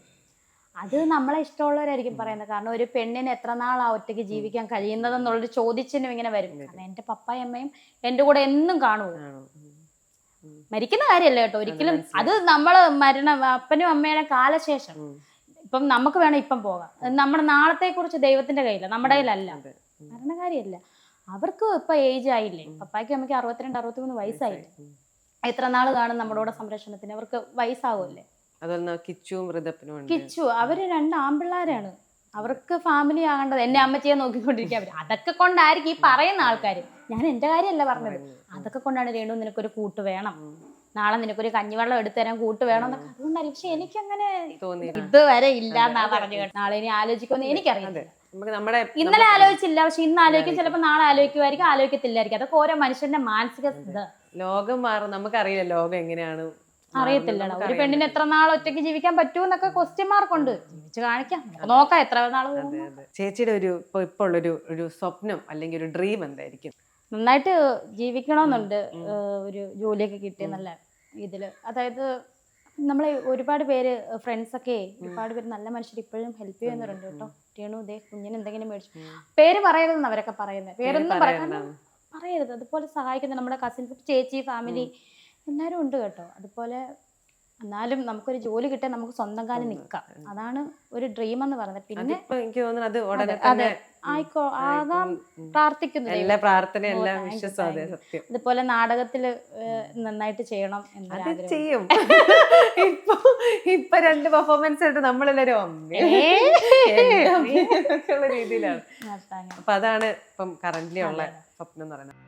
അത് നമ്മളെ ഇഷ്ടമുള്ളവരായിരിക്കും പറയുന്നത്. കാരണം ഒരു പെണ്ണിന് എത്ര നാളാ ഒറ്റയ്ക്ക് ജീവിക്കാൻ കഴിയുന്നതെന്നുള്ളൊരു ചോദിച്ചിനും ഇങ്ങനെ വരും. കാരണം എന്റെ പപ്പായും അമ്മയും എന്റെ കൂടെ എന്നും കാണുമോ, മരിക്കുന്ന കാര്യമല്ല കേട്ടോ ഒരിക്കലും. അത് നമ്മള് അപ്പനും അമ്മയുടെ കാലശേഷം ഇപ്പം നമുക്ക് വേണം ഇപ്പം പോകാം, നമ്മുടെ നാളത്തെ കുറിച്ച് ദൈവത്തിന്റെ കയ്യില്ല, നമ്മുടെ കയ്യിലല്ല. മരണകാര്യമല്ല, അവർക്ക് ഇപ്പൊ ഏജ് ആയില്ലേ, പപ്പായ്ക്കും അമ്മയ്ക്ക് 62 63 വയസ്സായില്ലേ, എത്ര നാള് കാണും നമ്മുടെ കൂടെ സംരക്ഷണത്തിന്, അവർക്ക് വയസ്സാകുമല്ലേ. കിച്ചു അവര് 2 ആൺപിള്ളേരാണ്, അവർക്ക് ഫാമിലി ആകേണ്ടത്. എന്നെ അമ്മച്ചിയെ നോക്കിക്കൊണ്ടിരിക്കുക അവര്. അതൊക്കെ കൊണ്ടായിരിക്കും ഈ പറയുന്ന ആൾക്കാർ, ഞാൻ എന്റെ കാര്യമല്ല പറഞ്ഞത്, അതൊക്കെ കൊണ്ടാണ് രേണു നിനക്കൊരു കൂട്ട് വേണം, നാളെ നിനക്കൊരു കഞ്ഞിവെള്ളം എടുത്തു തരാൻ കൂട്ട് വേണം എന്നൊക്കെ അതുകൊണ്ടായിരിക്കും. പക്ഷെ എനിക്കങ്ങനെ ഇതുവരെ ഇല്ല എന്നാ പറഞ്ഞു കേട്ടോ. നാളെ ഇനി ആലോചിക്കുമെന്ന് എനിക്കറിയില്ല. ഇന്നലെ ആലോചിച്ചില്ല, പക്ഷെ ഇന്ന് ആലോചിക്കും, ചിലപ്പോൾ നാളെ ആലോചിക്കുമായിരിക്കും, ആലോചിക്കത്തില്ലായിരിക്കും. അതൊക്കെ ഓരോ മനുഷ്യന്റെ മാനസിക ലോകം മാറും, നമുക്കറിയില്ല ലോകം എങ്ങനെയാണ്, അറിയത്തില്ലടാ. ഒരു പെണ്ണിന് എത്ര നാൾ ഒറ്റയ്ക്ക് ജീവിക്കാൻ പറ്റൂന്നൊക്കെ ക്വസ്റ്റ്യൻ മാർക്കുണ്ട്. ജീവിച്ച് കാണിക്കാം, നോക്കാം എത്ര നാൾ. ചേച്ചിയുടെ ഇപ്പൊ ഉള്ളൊരു സ്വപ്നം അല്ലെങ്കിൽ ഒരു ഡ്രീം എന്തായിരിക്കും? നന്നായിട്ട് ജീവിക്കണമെന്നുണ്ട്, ഒരു ജോലിയൊക്കെ കിട്ടിയ നല്ല ഇതില്. അതായത് നമ്മളെ ഒരുപാട് പേര് ഫ്രണ്ട്സൊക്കെ ഒരുപാട് പേര് നല്ല മനുഷ്യർ ഇപ്പോഴും ഹെൽപ്പ് ചെയ്യുന്നവരുണ്ട് കേട്ടോ. രേണു ഇതേ കുഞ്ഞിന് എന്തെങ്കിലും മേടിച്ചു, പേര് പറയരുതെന്ന് അവരൊക്കെ പറയുന്നത്, പേരൊന്നും പറയരുത്. അതുപോലെ സഹായിക്കുന്ന നമ്മുടെ കസിൻസ്, ചേച്ചി, ഫാമിലി എല്ലാവരും ഉണ്ട് കേട്ടോ. അതുപോലെ എന്നാലും നമുക്കൊരു ജോലി കിട്ടിയാൽ നമുക്ക് സ്വന്തം കാലം നിൽക്കാം. അതാണ് ഒരു ഡ്രീം എന്ന് പറയുന്നത്. പിന്നെ ഇപ്പൊ എനിക്ക് തോന്നുന്നു അത് ഉടനെ തന്നെ ആകാം പ്രാർത്ഥിക്കുന്നു. എല്ലാ പ്രാർത്ഥനയും എല്ലാം വിശ്വസം. അതെ, സത്യം. അതുപോലെ നാടകത്തില് നന്നായിട്ട് ചെയ്യണം അത് എന്നൊരാഗ്രഹം. ചെയ്യും. ഇപ്പൊ 2 പെർഫോമൻസ് ആയിട്ട് നമ്മളെല്ലാരും രീതിയിലാണ്. അപ്പൊ അതാണ് ഇപ്പം കറന്റ്ലി ഉള്ള സ്വപ്നം എന്ന് പറയുന്നത്.